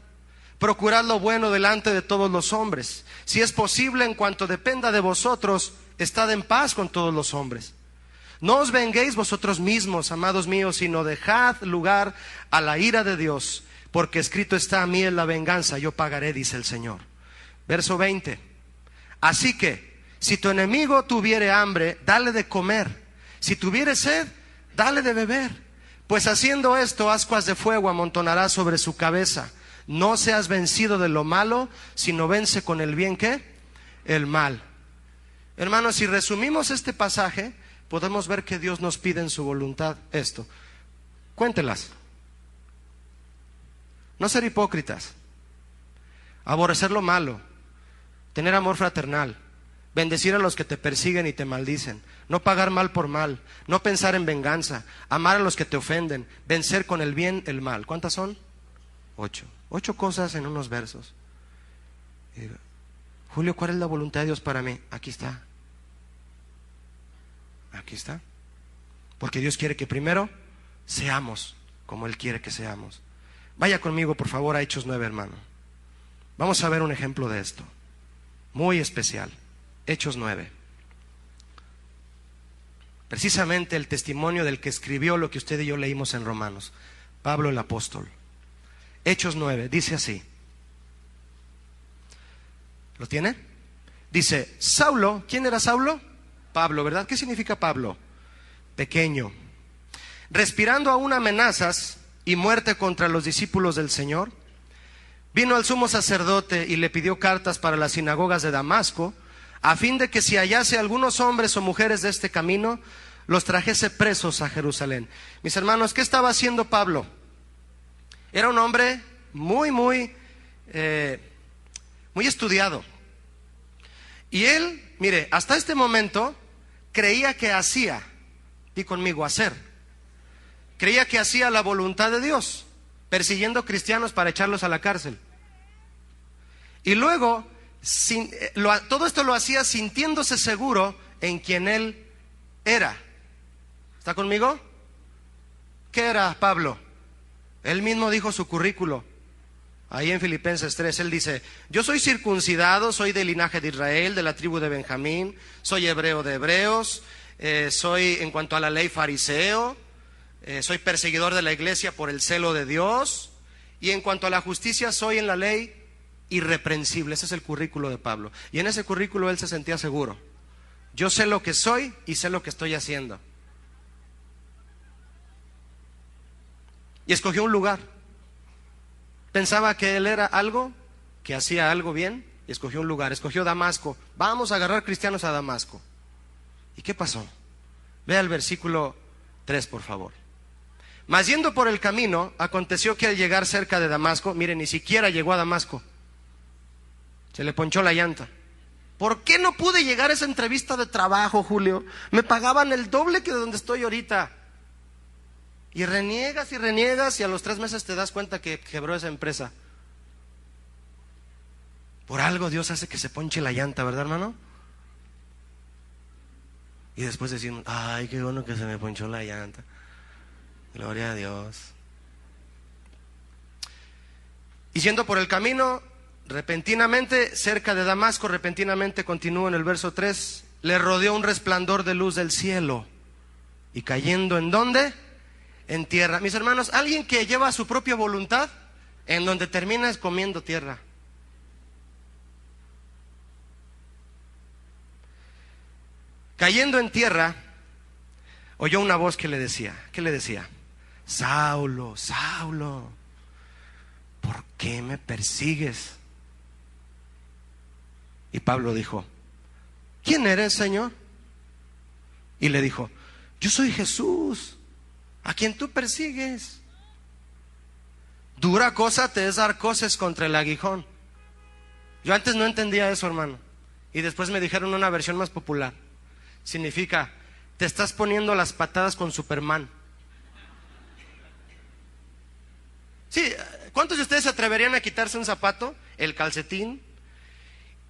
Procurad lo bueno delante de todos los hombres. Si es posible, en cuanto dependa de vosotros, estad en paz con todos los hombres. No os venguéis vosotros mismos, amados míos, sino dejad lugar a la ira de Dios, porque escrito está: a mí es la venganza, yo pagaré, dice el Señor. Verso 20. Así que, si tu enemigo tuviere hambre, dale de comer. Si tuviere sed, dale de beber. Pues haciendo esto, ascuas de fuego amontonarás sobre su cabeza. No seas vencido de lo malo, sino vence con el bien, ¿qué? El mal. Hermanos, si resumimos este pasaje, podemos ver que Dios nos pide en su voluntad esto. Cuéntelas. No ser hipócritas. Aborrecer lo malo. Tener amor fraternal. Bendecir a los que te persiguen y te maldicen. No pagar mal por mal. No pensar en venganza. Amar a los que te ofenden. Vencer con el bien el mal. ¿Cuántas son? 8. 8 cosas en unos versos. Julio, ¿cuál es la voluntad de Dios para mí? Aquí está. Aquí está. Porque Dios quiere que primero seamos como Él quiere que seamos. Vaya conmigo, por favor, a Hechos 9, hermano. Vamos a ver un ejemplo de esto. Muy especial. Hechos 9. Precisamente el testimonio del que escribió lo que usted y yo leímos en Romanos. Pablo el apóstol. Hechos 9, dice así. ¿Lo tiene? Dice, Saulo, ¿quién era Saulo? Pablo, ¿verdad? ¿Qué significa Pablo? Pequeño. Respirando aún amenazas y muerte contra los discípulos del Señor, vino al sumo sacerdote y le pidió cartas para las sinagogas de Damasco, a fin de que si hallase algunos hombres o mujeres de este camino, los trajese presos a Jerusalén. Mis hermanos, ¿qué estaba haciendo Pablo? Era un hombre muy estudiado. Y él, mire, hasta este momento creía que hacía, di conmigo, hacer. Creía que hacía la voluntad de Dios, persiguiendo cristianos para echarlos a la cárcel. Y luego, todo esto lo hacía sintiéndose seguro en quien él era. ¿Está conmigo? ¿Qué era Pablo? Él mismo dijo su currículo. Ahí en Filipenses 3, él dice: yo soy circuncidado, soy del linaje de Israel, de la tribu de Benjamín, soy hebreo de hebreos, soy en cuanto a la ley fariseo, soy perseguidor de la iglesia por el celo de Dios, y en cuanto a la justicia soy en la ley irreprensible. Ese es el currículo de Pablo. Y en ese currículo él se sentía seguro. Yo sé lo que soy y sé lo que estoy haciendo. Y escogió un lugar. Pensaba que él era algo, que hacía algo bien, y escogió un lugar. Escogió Damasco. Vamos a agarrar cristianos a Damasco. ¿Y qué pasó? Vea el versículo 3, por favor. Mas yendo por el camino, aconteció que al llegar cerca de Damasco, mire, ni siquiera llegó a Damasco. Se le ponchó la llanta. ¿Por qué no pude llegar a esa entrevista de trabajo, Julio? Me pagaban el doble que de donde estoy ahorita. Y reniegas y a los 3 meses te das cuenta que quebró esa empresa. Por algo Dios hace que se ponche la llanta, ¿verdad, hermano? Y después decimos: ay, qué bueno que se me ponchó la llanta. Gloria a Dios. Y yendo por el camino, repentinamente, cerca de Damasco, repentinamente, continúa en el verso 3, le rodeó un resplandor de luz del cielo. Y cayendo, ¿en dónde? En tierra. Mis hermanos, alguien que lleva su propia voluntad, en donde termina es comiendo tierra. Cayendo en tierra, oyó una voz que le decía, ¿qué le decía? Saulo, Saulo, ¿por qué me persigues? Y Pablo dijo: ¿quién eres, Señor? Y le dijo: yo soy Jesús, a quien tú persigues. Dura cosa te es dar coces contra el aguijón. Yo antes no entendía eso, hermano, y después me dijeron una versión más popular. Significa: te estás poniendo las patadas con Superman. Sí, ¿cuántos de ustedes se atreverían a quitarse un zapato, el calcetín,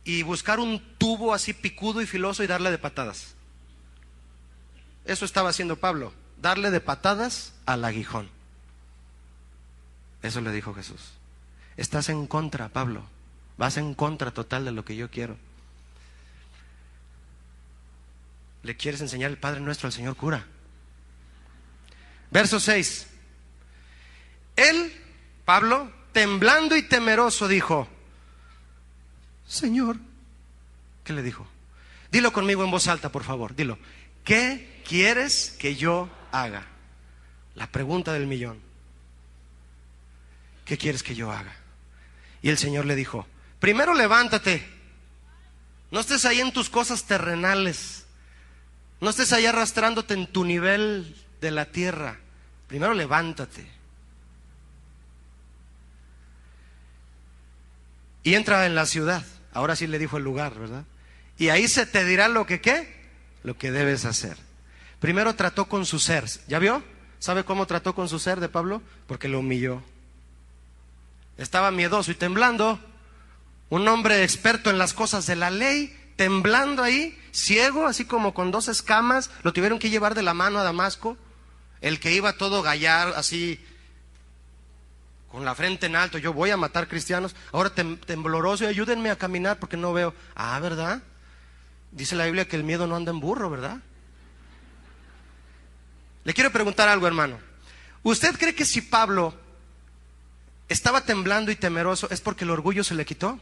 y buscar un tubo así picudo y filoso y darle de patadas? Eso estaba haciendo Pablo, darle de patadas al aguijón. Eso le dijo Jesús. Estás en contra, Pablo, vas en contra total de lo que yo quiero. Le quieres enseñar el Padre Nuestro al señor cura. Verso 6. Él, Pablo, temblando y temeroso, dijo: Señor. ¿Qué le dijo? Dilo conmigo en voz alta, por favor, dilo. ¿Qué quieres que yo haga? La pregunta del millón. ¿Qué quieres que yo haga? Y el Señor le dijo: primero levántate. No estés ahí en tus cosas terrenales. No estés ahí arrastrándote en tu nivel de la tierra. Primero levántate. Y entra en la ciudad. Ahora sí le dijo el lugar, ¿verdad? Y ahí se te dirá lo que ¿qué? Lo que debes hacer. Primero trató con su ser. ¿Ya vio? ¿Sabe cómo trató con su ser de Pablo? Porque lo humilló. Estaba miedoso y temblando. Un hombre experto en las cosas de la ley, temblando ahí, ciego, así como con 2 escamas. Lo tuvieron que llevar de la mano a Damasco. El que iba todo gallar, así, con la frente en alto: yo voy a matar cristianos. Ahora tembloroso: y ayúdenme a caminar porque no veo. Ah, ¿verdad? Dice la Biblia que el miedo no anda en burro, ¿verdad? Le quiero preguntar algo, hermano. ¿Usted cree que si Pablo estaba temblando y temeroso es porque el orgullo se le quitó?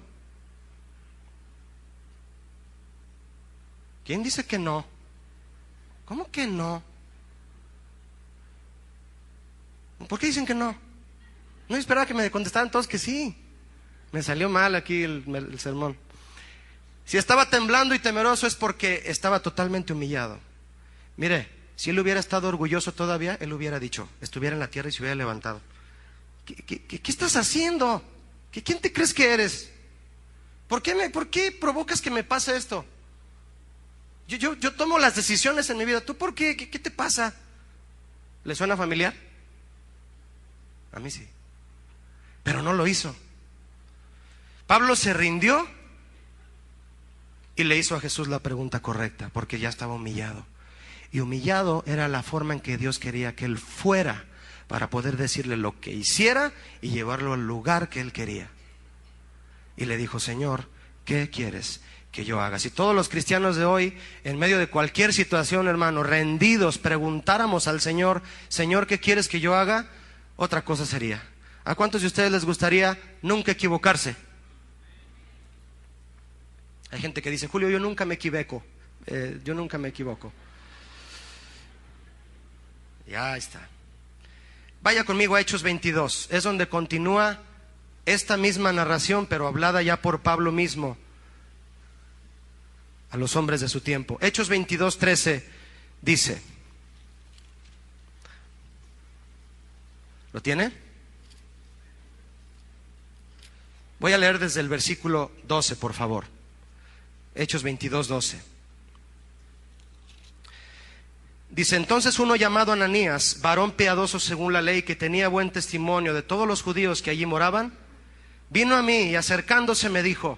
¿Quién dice que no? ¿Cómo que no? ¿Por qué dicen que no? No esperaba que me contestaran todos que sí. Me salió mal aquí el sermón. Si estaba temblando y temeroso es porque estaba totalmente humillado. Mire, si él hubiera estado orgulloso todavía, él hubiera dicho, estuviera en la tierra y se hubiera levantado. ¿Qué estás haciendo? ¿Quién te crees que eres? ¿Por qué provocas que me pase esto? Yo tomo las decisiones en mi vida. ¿Tú por qué? ¿Qué te pasa? ¿Le suena familiar? A mí sí. Pero no lo hizo. Pablo se rindió y le hizo a Jesús la pregunta correcta, porque ya estaba humillado. Y humillado era la forma en que Dios quería que él fuera, para poder decirle lo que hiciera y llevarlo al lugar que él quería. Y le dijo: Señor, ¿qué quieres que yo haga? Si todos los cristianos de hoy, en medio de cualquier situación, hermano, rendidos, preguntáramos al Señor: Señor, ¿qué quieres que yo haga? Otra cosa sería. ¿A cuántos de ustedes les gustaría nunca equivocarse? Hay gente que dice: Julio, yo nunca me equivoco. Yo nunca me equivoco. Ya está. Vaya conmigo a Hechos 22. Es donde continúa esta misma narración, pero hablada ya por Pablo mismo a los hombres de su tiempo. Hechos 22:13 dice. ¿Lo tiene? Voy a leer desde el versículo 12, por favor. Hechos 22:12. Dice: entonces uno llamado Ananías, varón piadoso según la ley, que tenía buen testimonio de todos los judíos que allí moraban, vino a mí y acercándose me dijo: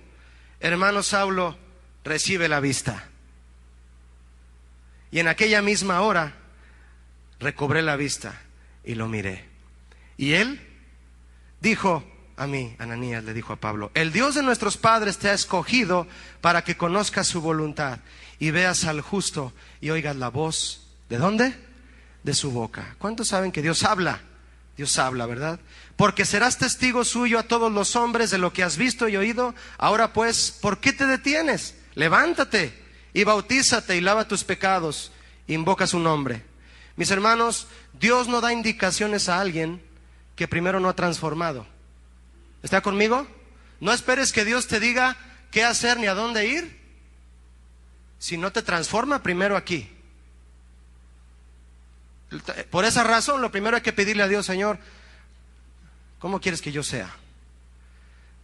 hermano Saulo, recibe la vista. Y en aquella misma hora recobré la vista y lo miré. Y él dijo a mí, Ananías le dijo a Pablo: el Dios de nuestros padres te ha escogido para que conozcas su voluntad y veas al justo y oigas la voz. ¿De dónde? De su boca. ¿Cuántos saben que Dios habla? Dios habla, ¿verdad? Porque serás testigo suyo a todos los hombres de lo que has visto y oído. Ahora pues, ¿por qué te detienes? Levántate y bautízate y lava tus pecados. Invoca su nombre. Mis hermanos, Dios no da indicaciones a alguien que primero no ha transformado. ¿Está conmigo? No esperes que Dios te diga qué hacer ni a dónde ir si no te transforma primero aquí. Por esa razón, lo primero hay que pedirle a Dios: Señor, ¿cómo quieres que yo sea?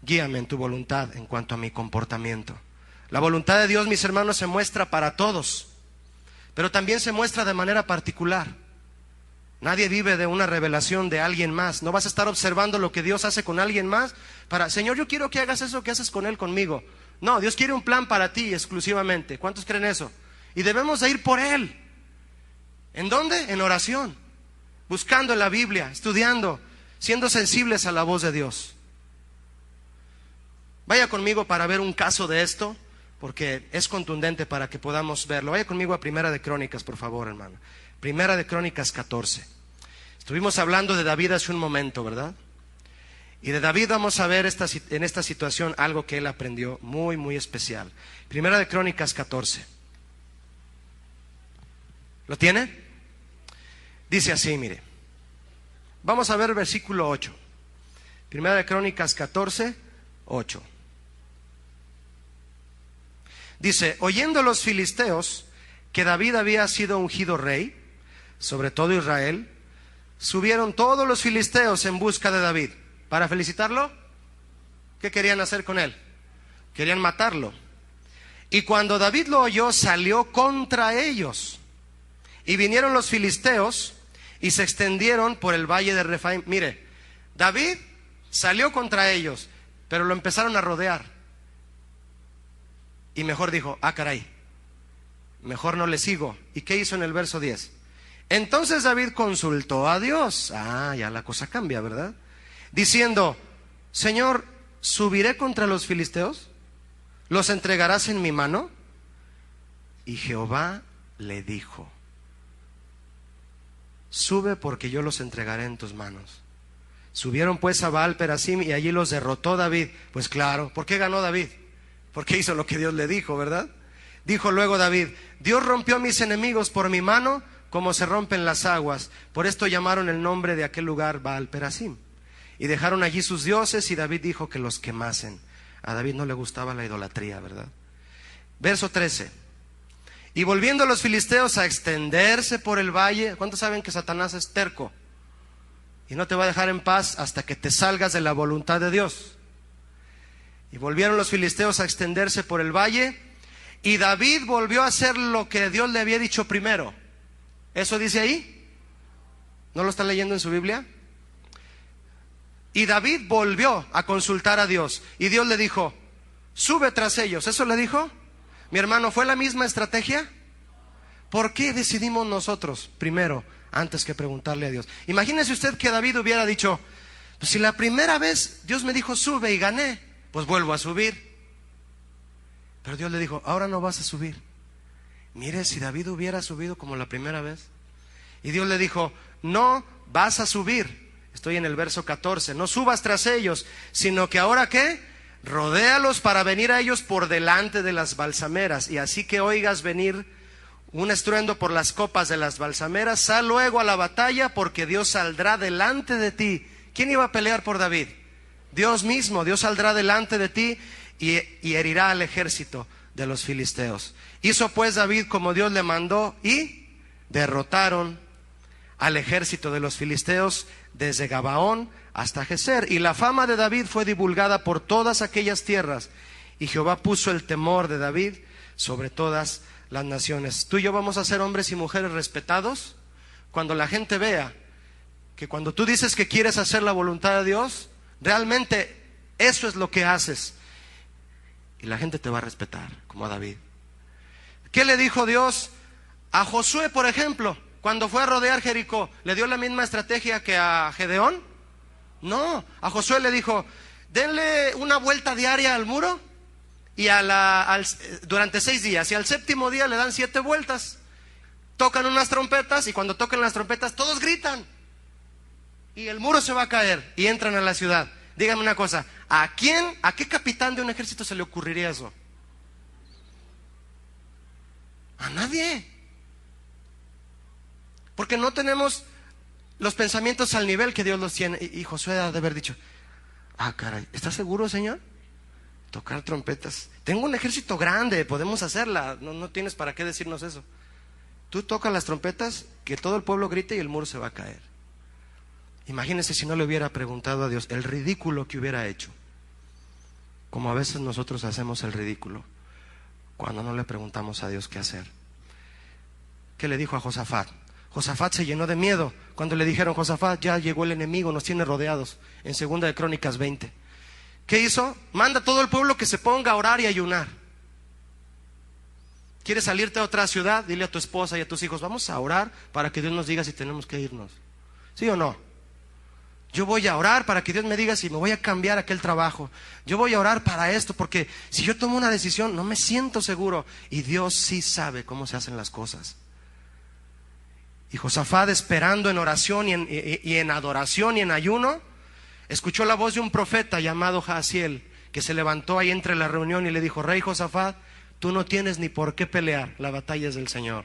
Guíame en tu voluntad en cuanto a mi comportamiento. La voluntad de Dios, mis hermanos, se muestra para todos, pero también se muestra de manera particular. Nadie vive de una revelación de alguien más. No vas a estar observando lo que Dios hace con alguien más para: Señor, yo quiero que hagas eso que haces con él conmigo. No, Dios quiere un plan para ti exclusivamente. ¿Cuántos creen eso? Y debemos de ir por él. ¿En dónde? En oración, buscando en la Biblia, estudiando, siendo sensibles a la voz de Dios. Vaya conmigo para ver un caso de esto, porque es contundente para que podamos verlo. Vaya conmigo a Primera de Crónicas, por favor, hermano. Primera de Crónicas 14. Estuvimos hablando de David hace un momento, ¿verdad? Y de David vamos a ver en esta situación algo que él aprendió muy, muy especial. Primera de Crónicas 14. ¿Lo tiene? Dice así, mire. Vamos a ver el versículo 8. Primera de Crónicas 14, 8. Dice: oyendo los filisteos que David había sido ungido rey sobre todo Israel, subieron todos los filisteos en busca de David. ¿Para felicitarlo? ¿Qué querían hacer con él? Querían matarlo. Y cuando David lo oyó, salió contra ellos. Y vinieron los filisteos y se extendieron por el valle de Refaim. Mire, David salió contra ellos, pero lo empezaron a rodear. Y mejor dijo: ah, caray, mejor no le sigo. ¿Y qué hizo en el verso 10? Entonces David consultó a Dios. Ah, ya la cosa cambia, ¿verdad? Diciendo: Señor, ¿subiré contra los filisteos? ¿Los entregarás en mi mano? Y Jehová le dijo: sube, porque yo los entregaré en tus manos. Subieron pues a Baal Perasim y allí los derrotó David. Pues claro, ¿por qué ganó David? Porque hizo lo que Dios le dijo, ¿verdad? Dijo luego David: Dios rompió a mis enemigos por mi mano, como se rompen las aguas. Por esto llamaron el nombre de aquel lugar Baal Perasim. Y dejaron allí sus dioses, y David dijo que los quemasen. A David no le gustaba la idolatría, ¿verdad? Verso 13. Y volviendo los filisteos a extenderse por el valle. ¿Cuántos saben que Satanás es terco? Y no te va a dejar en paz hasta que te salgas de la voluntad de Dios. Y volvieron los filisteos a extenderse por el valle, y David volvió a hacer lo que Dios le había dicho primero. ¿Eso dice ahí? ¿No lo están leyendo en su Biblia? Y David volvió a consultar a Dios, y Dios le dijo: sube tras ellos. ¿Eso le dijo? Mi hermano, ¿fue la misma estrategia? ¿Por qué decidimos nosotros primero antes que preguntarle a Dios. Imagínese usted que David hubiera dicho, pues si la primera vez Dios me dijo sube y gané, pues vuelvo a subir. Pero Dios le dijo, ahora no vas a subir. Mire, si David hubiera subido como la primera vez. Y Dios le dijo, no vas a subir. Estoy en el verso 14. No subas tras ellos, sino que ahora ¿qué? Rodéalos para venir a ellos por delante de las balsameras. Y así que oigas venir un estruendo por las copas de las balsameras, sal luego a la batalla, porque Dios saldrá delante de ti. ¿Quién iba a pelear por David? Dios mismo. Dios saldrá delante de ti y herirá al ejército de los filisteos. Hizo pues David como Dios le mandó y derrotaron al ejército de los filisteos desde Gabaón hasta Geser. Y la fama de David fue divulgada por todas aquellas tierras, y Jehová puso el temor de David sobre todas las naciones. Tú y yo vamos a ser hombres y mujeres respetados cuando la gente vea que cuando tú dices que quieres hacer la voluntad de Dios, realmente eso es lo que haces, y la gente te va a respetar, como a David. ¿Qué le dijo Dios a Josué, por ejemplo, cuando fue a rodear Jericó? ¿Le dio la misma estrategia que a Gedeón? No, a Josué le dijo, denle una vuelta diaria al muro y durante 6 días, y al 7º día le dan 7 vueltas. Tocan unas trompetas, y cuando tocan las trompetas todos gritan y el muro se va a caer y entran a la ciudad. Dígame una cosa, ¿a qué capitán de un ejército se le ocurriría eso? A nadie. Porque no tenemos los pensamientos al nivel que Dios los tiene. Y Josué ha de haber dicho, caray, ¿estás seguro, Señor? Tocar trompetas. Tengo un ejército grande, podemos hacerla. No tienes para qué decirnos eso. Tú tocas las trompetas, que todo el pueblo grite y el muro se va a caer. Imagínense si no le hubiera preguntado a Dios, el ridículo que hubiera hecho. Como a veces nosotros hacemos el ridículo cuando no le preguntamos a Dios qué hacer. ¿Qué le dijo a Josafat? Josafat se llenó de miedo cuando le dijeron, Josafat, ya llegó el enemigo, nos tiene rodeados, en 2 de Crónicas 20. ¿Qué hizo? Manda a todo el pueblo que se ponga a orar y ayunar. ¿Quieres salirte a otra ciudad? Dile a tu esposa y a tus hijos, vamos a orar para que Dios nos diga si tenemos que irnos. ¿Sí o no? Yo voy a orar para que Dios me diga si me voy a cambiar aquel trabajo. Yo voy a orar para esto, porque si yo tomo una decisión no me siento seguro. Y Dios sí sabe cómo se hacen las cosas. Y Josafat, esperando en oración y en adoración y en ayuno, escuchó la voz de un profeta llamado Jaasiel, que se levantó ahí entre la reunión y le dijo, Rey Josafat, tú no tienes ni por qué pelear, la batalla es del Señor.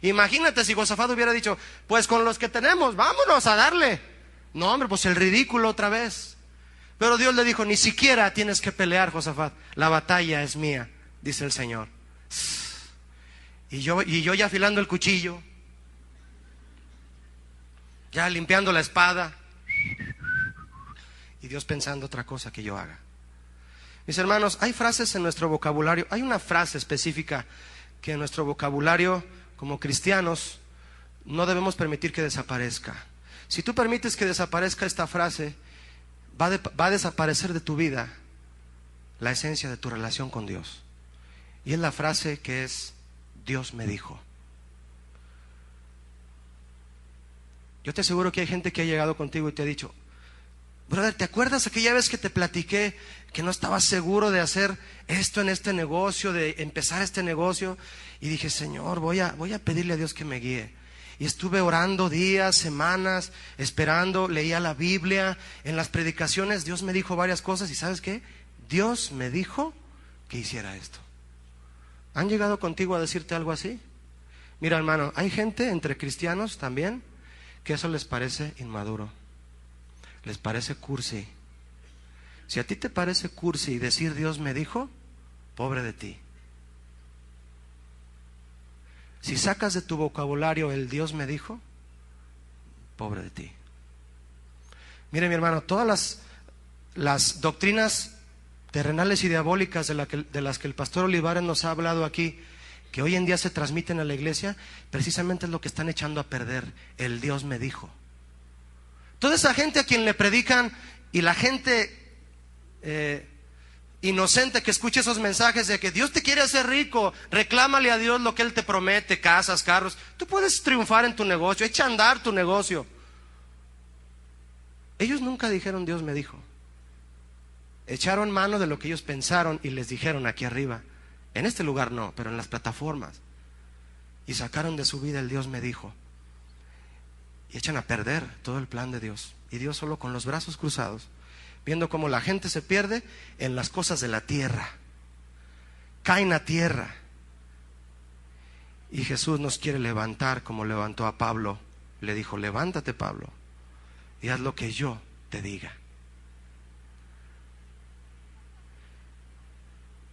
Imagínate si Josafat hubiera dicho, pues con los que tenemos, vámonos a darle. No, hombre, pues el ridículo otra vez. Pero Dios le dijo, ni siquiera tienes que pelear, Josafat, la batalla es mía, dice el Señor. Y yo ya afilando el cuchillo, ya limpiando la espada, y Dios pensando otra cosa que yo haga. Mis hermanos, hay frases en nuestro vocabulario, hay una frase específica que en nuestro vocabulario como cristianos no debemos permitir que desaparezca. Si tú permites que desaparezca esta frase, va a desaparecer de tu vida la esencia de tu relación con Dios. Y es la frase que es, Dios me dijo. Yo te aseguro que hay gente que ha llegado contigo y te ha dicho, brother, ¿te acuerdas aquella vez que te platiqué que no estabas seguro de hacer esto en este negocio, de empezar este negocio? Y dije, Señor, voy a pedirle a Dios que me guíe. Y estuve orando días, semanas, esperando, leía la Biblia, en las predicaciones Dios me dijo varias cosas, y ¿sabes qué? Dios me dijo que hiciera esto. ¿Han llegado contigo a decirte algo así? Mira, hermano, hay gente entre cristianos también que eso les parece inmaduro, les parece cursi. Si a ti te parece cursi decir Dios me dijo, pobre de ti. Si sacas de tu vocabulario el Dios me dijo, pobre de ti. Mire, mi hermano, todas las doctrinas terrenales y diabólicas de las que el pastor Olivares nos ha hablado aquí, que hoy en día se transmiten a la iglesia, precisamente es lo que están echando a perder, el Dios me dijo. Toda esa gente a quien le predican y la gente inocente que escuche esos mensajes de que Dios te quiere hacer rico, reclámale a Dios lo que Él te promete, casas, carros. Tú puedes triunfar en tu negocio, echa a andar tu negocio. Ellos nunca dijeron Dios me dijo. Echaron mano de lo que ellos pensaron y les dijeron aquí arriba. En este lugar no, pero en las plataformas. Y sacaron de su vida el Dios me dijo. Y echan a perder todo el plan de Dios. Y Dios solo con los brazos cruzados, viendo cómo la gente se pierde en las cosas de la tierra. Caen a tierra. Y Jesús nos quiere levantar como levantó a Pablo. Le dijo, levántate, Pablo, y haz lo que yo te diga.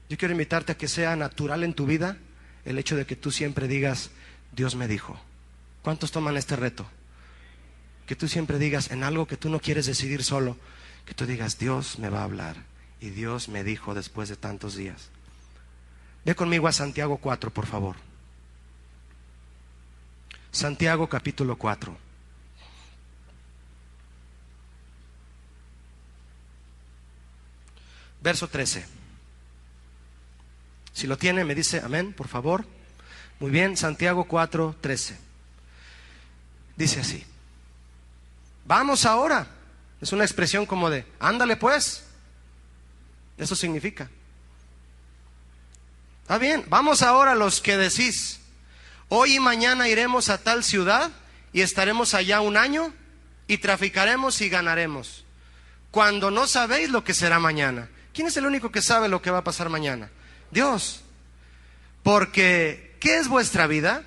Yo quiero invitarte a que sea natural en tu vida el hecho de que tú siempre digas, Dios me dijo. ¿Cuántos toman este reto? Que tú siempre digas en algo que tú no quieres decidir solo, que tú digas, Dios me va a hablar y Dios me dijo después de tantos días. Ve conmigo a Santiago 4, por favor. Santiago capítulo 4. Verso 13. Si lo tiene, me dice amén, por favor. Muy bien, Santiago 4, 13. Dice así. Vamos ahora. Es una expresión como de, ándale pues. Eso significa. Está bien, vamos ahora los que decís, hoy y mañana iremos a tal ciudad y estaremos allá un año y traficaremos y ganaremos, cuando no sabéis lo que será mañana. ¿Quién es el único que sabe lo que va a pasar mañana? Dios. Porque, ¿qué es vuestra vida?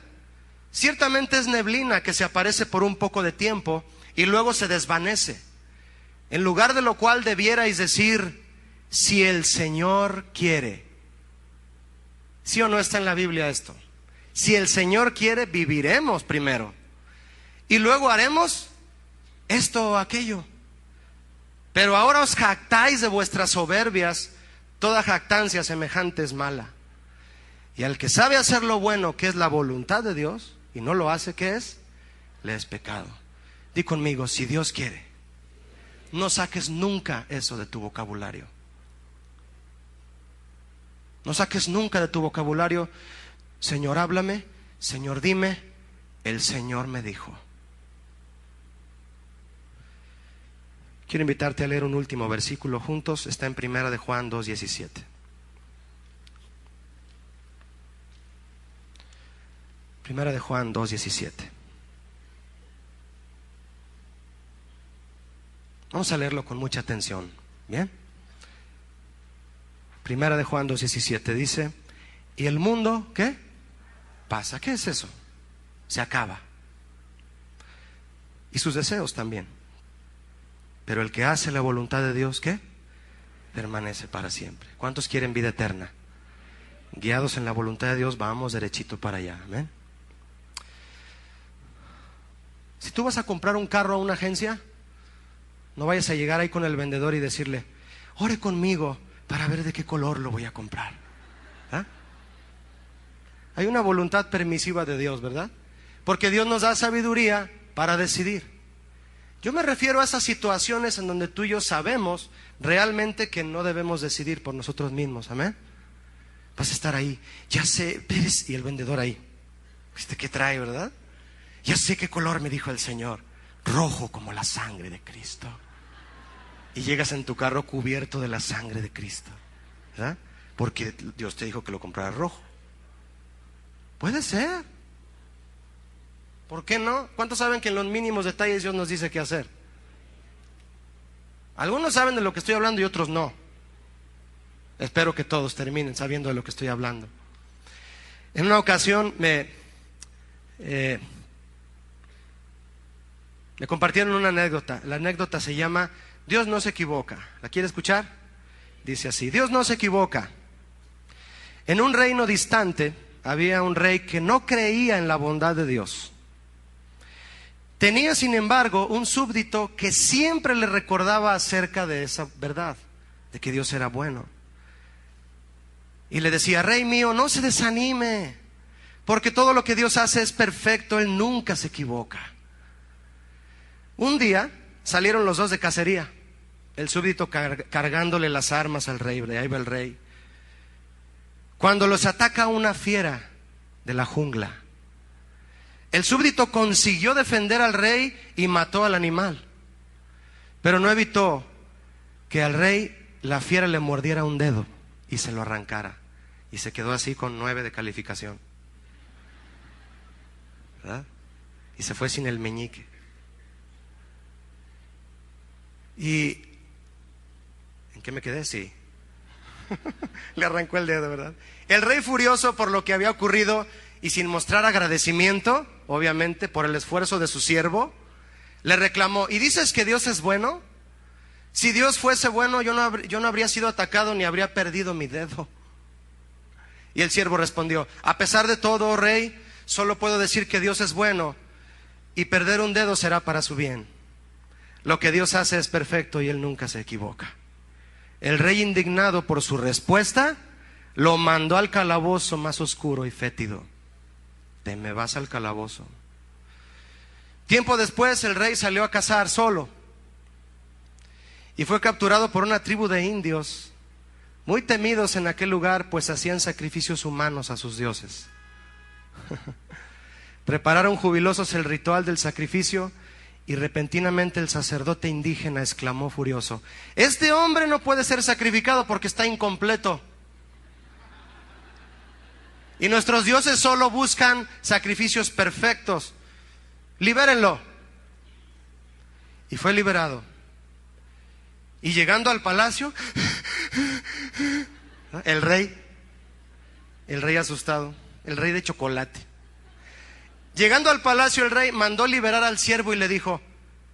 Ciertamente es neblina que se aparece por un poco de tiempo y luego se desvanece. En lugar de lo cual debierais decir, si el Señor quiere. ¿Sí o no está en la Biblia esto? Si el Señor quiere, viviremos primero. Y luego haremos esto o aquello. Pero ahora os jactáis de vuestras soberbias. Toda jactancia semejante es mala. Y al que sabe hacer lo bueno, que es la voluntad de Dios, y no lo hace, ¿qué es? Le es pecado. Di conmigo, si Dios quiere. No saques nunca eso de tu vocabulario. No saques nunca de tu vocabulario, Señor, háblame, Señor, dime, el Señor me dijo. Quiero invitarte a leer un último versículo juntos. Está en 1 de Juan 2:17. Primera de Juan 2:17. Vamos a leerlo con mucha atención. ¿Bien? Primera de Juan 2:17 dice, y el mundo, ¿qué? Pasa. ¿Qué es eso? Se acaba. Y sus deseos también. Pero el que hace la voluntad de Dios, ¿qué? Permanece para siempre. ¿Cuántos quieren vida eterna? Guiados en la voluntad de Dios, vamos derechito para allá. Amén. Si tú vas a comprar un carro a una agencia, no vayas a llegar ahí con el vendedor y decirle, ore conmigo para ver de qué color lo voy a comprar. ¿Ah? Hay una voluntad permisiva de Dios, ¿verdad? Porque Dios nos da sabiduría para decidir. Yo me refiero a esas situaciones en donde tú y yo sabemos realmente que no debemos decidir por nosotros mismos. Amén. Vas a estar ahí, ya sé, y el vendedor ahí. ¿Viste qué trae, verdad? Ya sé qué color me dijo el Señor. Rojo como la sangre de Cristo. Y llegas en tu carro cubierto de la sangre de Cristo, ¿verdad? Porque Dios te dijo que lo comprara rojo. Puede ser. ¿Por qué no? ¿Cuántos saben que en los mínimos detalles Dios nos dice qué hacer? Algunos saben de lo que estoy hablando y otros no. Espero que todos terminen sabiendo de lo que estoy hablando. En una ocasión me compartieron una anécdota. La anécdota se llama Dios no se equivoca. ¿La quiere escuchar? Dice así, Dios no se equivoca. En un reino distante había un rey que no creía en la bondad de Dios. Tenía, sin embargo, un súbdito que siempre le recordaba acerca de esa verdad, de que Dios era bueno. Y le decía, rey mío, no se desanime, porque todo lo que Dios hace es perfecto, Él nunca se equivoca. Un día salieron los dos de cacería. el súbdito cargándole las armas al rey, de ahí va el rey. Cuando los ataca una fiera de la jungla, el súbdito consiguió defender al rey y mató al animal, pero no evitó que al rey la fiera le mordiera un dedo y se lo arrancara, y se quedó así con 9 de calificación, ¿verdad? Y se fue sin el meñique. ¿Y en qué me quedé? Sí. Le arrancó el dedo, ¿verdad? El rey, furioso por lo que había ocurrido y sin mostrar agradecimiento, obviamente, por el esfuerzo de su siervo, le reclamó: ¿y dices que Dios es bueno? Si Dios fuese bueno, yo no habría sido atacado ni habría perdido mi dedo. Y el siervo respondió: a pesar de todo, oh rey, solo puedo decir que Dios es bueno, y perder un dedo será para su bien. Lo que Dios hace es perfecto y Él nunca se equivoca. El rey, indignado por su respuesta, lo mandó al calabozo más oscuro y fétido. Te me vas al calabozo. Tiempo después, el rey salió a cazar solo y fue capturado por una tribu de indios muy temidos en aquel lugar, pues hacían sacrificios humanos a sus dioses. Prepararon jubilosos el ritual del sacrificio y repentinamente el sacerdote indígena exclamó furioso: este hombre no puede ser sacrificado porque está incompleto. Y nuestros dioses solo buscan sacrificios perfectos. Libérenlo. Y fue liberado. Y llegando al palacio, el rey asustado, el rey de chocolate. Llegando al palacio, el rey mandó liberar al siervo y le dijo: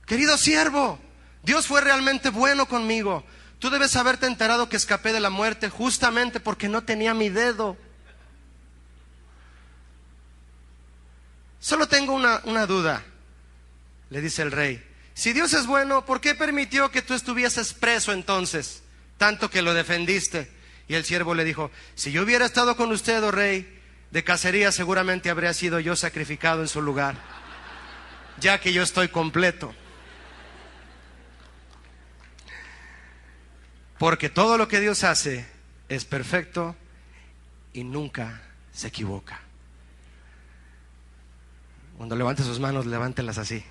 querido siervo, Dios fue realmente bueno conmigo. Tú debes haberte enterado que escapé de la muerte justamente porque no tenía mi dedo. Solo tengo una duda, le dice el rey. Si Dios es bueno, ¿por qué permitió que tú estuvieses preso entonces, tanto que lo defendiste? Y el siervo le dijo: si yo hubiera estado con usted, oh rey, de cacería seguramente habría sido yo sacrificado en su lugar, ya que yo estoy completo. Porque todo lo que Dios hace es perfecto y nunca se equivoca. Cuando levante sus manos, levántelas así.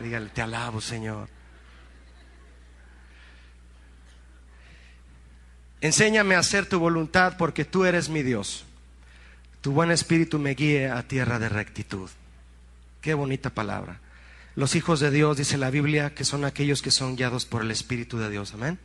Dígale: te alabo, Señor. Enséñame a hacer tu voluntad porque tú eres mi Dios. Tu buen espíritu me guíe a tierra de rectitud. Qué bonita palabra. Los hijos de Dios, dice la Biblia, que son aquellos que son guiados por el Espíritu de Dios. Amén.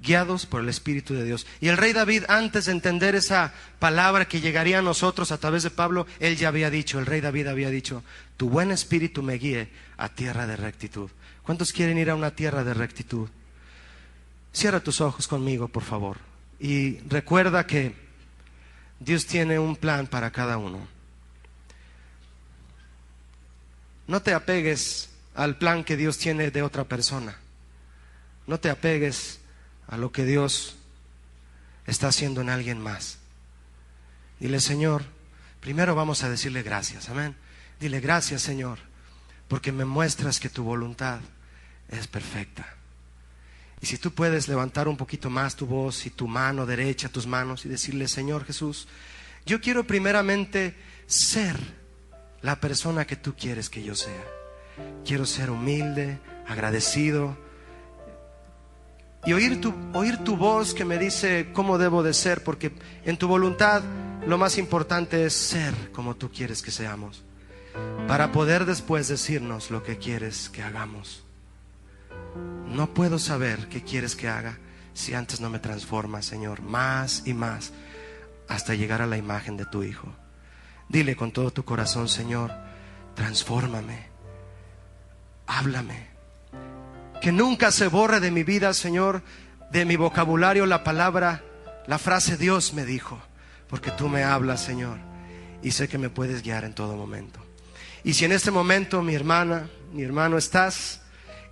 Guiados por el Espíritu de Dios. Y el rey David, antes de entender esa palabra que llegaría a nosotros a través de Pablo, él ya había dicho, el rey David había dicho: tu buen espíritu me guíe a tierra de rectitud. ¿Cuántos quieren ir a una tierra de rectitud? Cierra tus ojos conmigo, por favor, y recuerda que Dios tiene un plan para cada uno. No te apegues al plan que Dios tiene de otra persona. No te apegues a lo que Dios está haciendo en alguien más. Dile: Señor, primero vamos a decirle gracias. Amén. Dile: gracias, Señor, porque me muestras que tu voluntad es perfecta. Y si tú puedes levantar un poquito más tu voz y tu mano derecha, tus manos, y decirle: Señor Jesús, yo quiero primeramente ser la persona que tú quieres que yo sea. Quiero ser humilde, agradecido, y oír tu voz que me dice cómo debo de ser, porque en tu voluntad lo más importante es ser como tú quieres que seamos, para poder después decirnos lo que quieres que hagamos. No puedo saber qué quieres que haga si antes no me transformas, Señor, más y más, hasta llegar a la imagen de tu Hijo. Dile con todo tu corazón: Señor, transfórmame, háblame. Que nunca se borre de mi vida, Señor, de mi vocabulario la palabra, la frase Dios me dijo, porque tú me hablas, Señor, y sé que me puedes guiar en todo momento. Y si en este momento, mi hermana, mi hermano, estás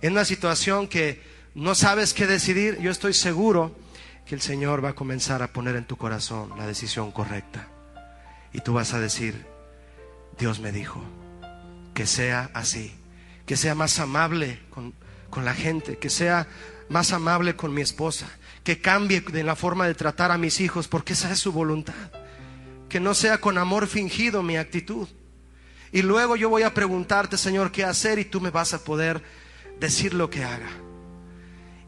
en una situación que no sabes qué decidir, yo estoy seguro que el Señor va a comenzar a poner en tu corazón la decisión correcta. Y tú vas a decir: Dios me dijo que sea así, que sea más amable con con la gente, que sea más amable con mi esposa, que cambie de la forma de tratar a mis hijos, porque esa es su voluntad. Que no sea con amor fingido mi actitud. Y luego yo voy a preguntarte, Señor, qué hacer, y tú me vas a poder decir lo que haga.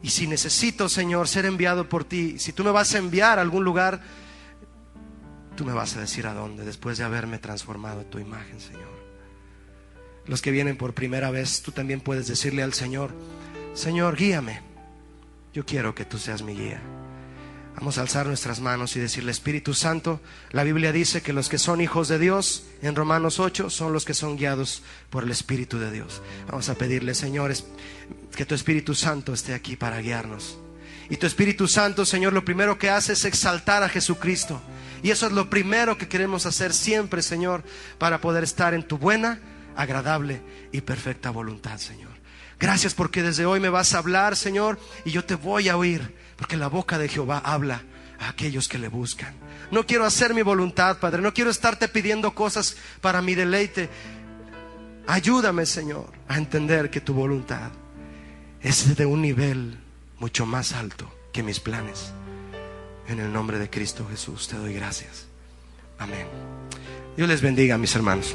Y si necesito, Señor, ser enviado por ti, si tú me vas a enviar a algún lugar, tú me vas a decir a dónde, después de haberme transformado en tu imagen, Señor. Los que vienen por primera vez, tú también puedes decirle al Señor: Señor, guíame, yo quiero que tú seas mi guía. Vamos a alzar nuestras manos y decirle: Espíritu Santo, la Biblia dice que los que son hijos de Dios, en Romanos 8, son los que son guiados por el Espíritu de Dios. Vamos a pedirle, Señor, que tu Espíritu Santo esté aquí para guiarnos. Y tu Espíritu Santo, Señor, lo primero que hace es exaltar a Jesucristo. Y eso es lo primero que queremos hacer siempre, Señor, para poder estar en tu buena, agradable y perfecta voluntad, Señor. Gracias porque desde hoy me vas a hablar, Señor, y yo te voy a oír, porque la boca de Jehová habla a aquellos que le buscan. No quiero hacer mi voluntad, Padre, no quiero estarte pidiendo cosas para mi deleite. Ayúdame, Señor, a entender que tu voluntad es de un nivel mucho más alto que mis planes. En el nombre de Cristo Jesús te doy gracias. Amén. Dios les bendiga, mis hermanos.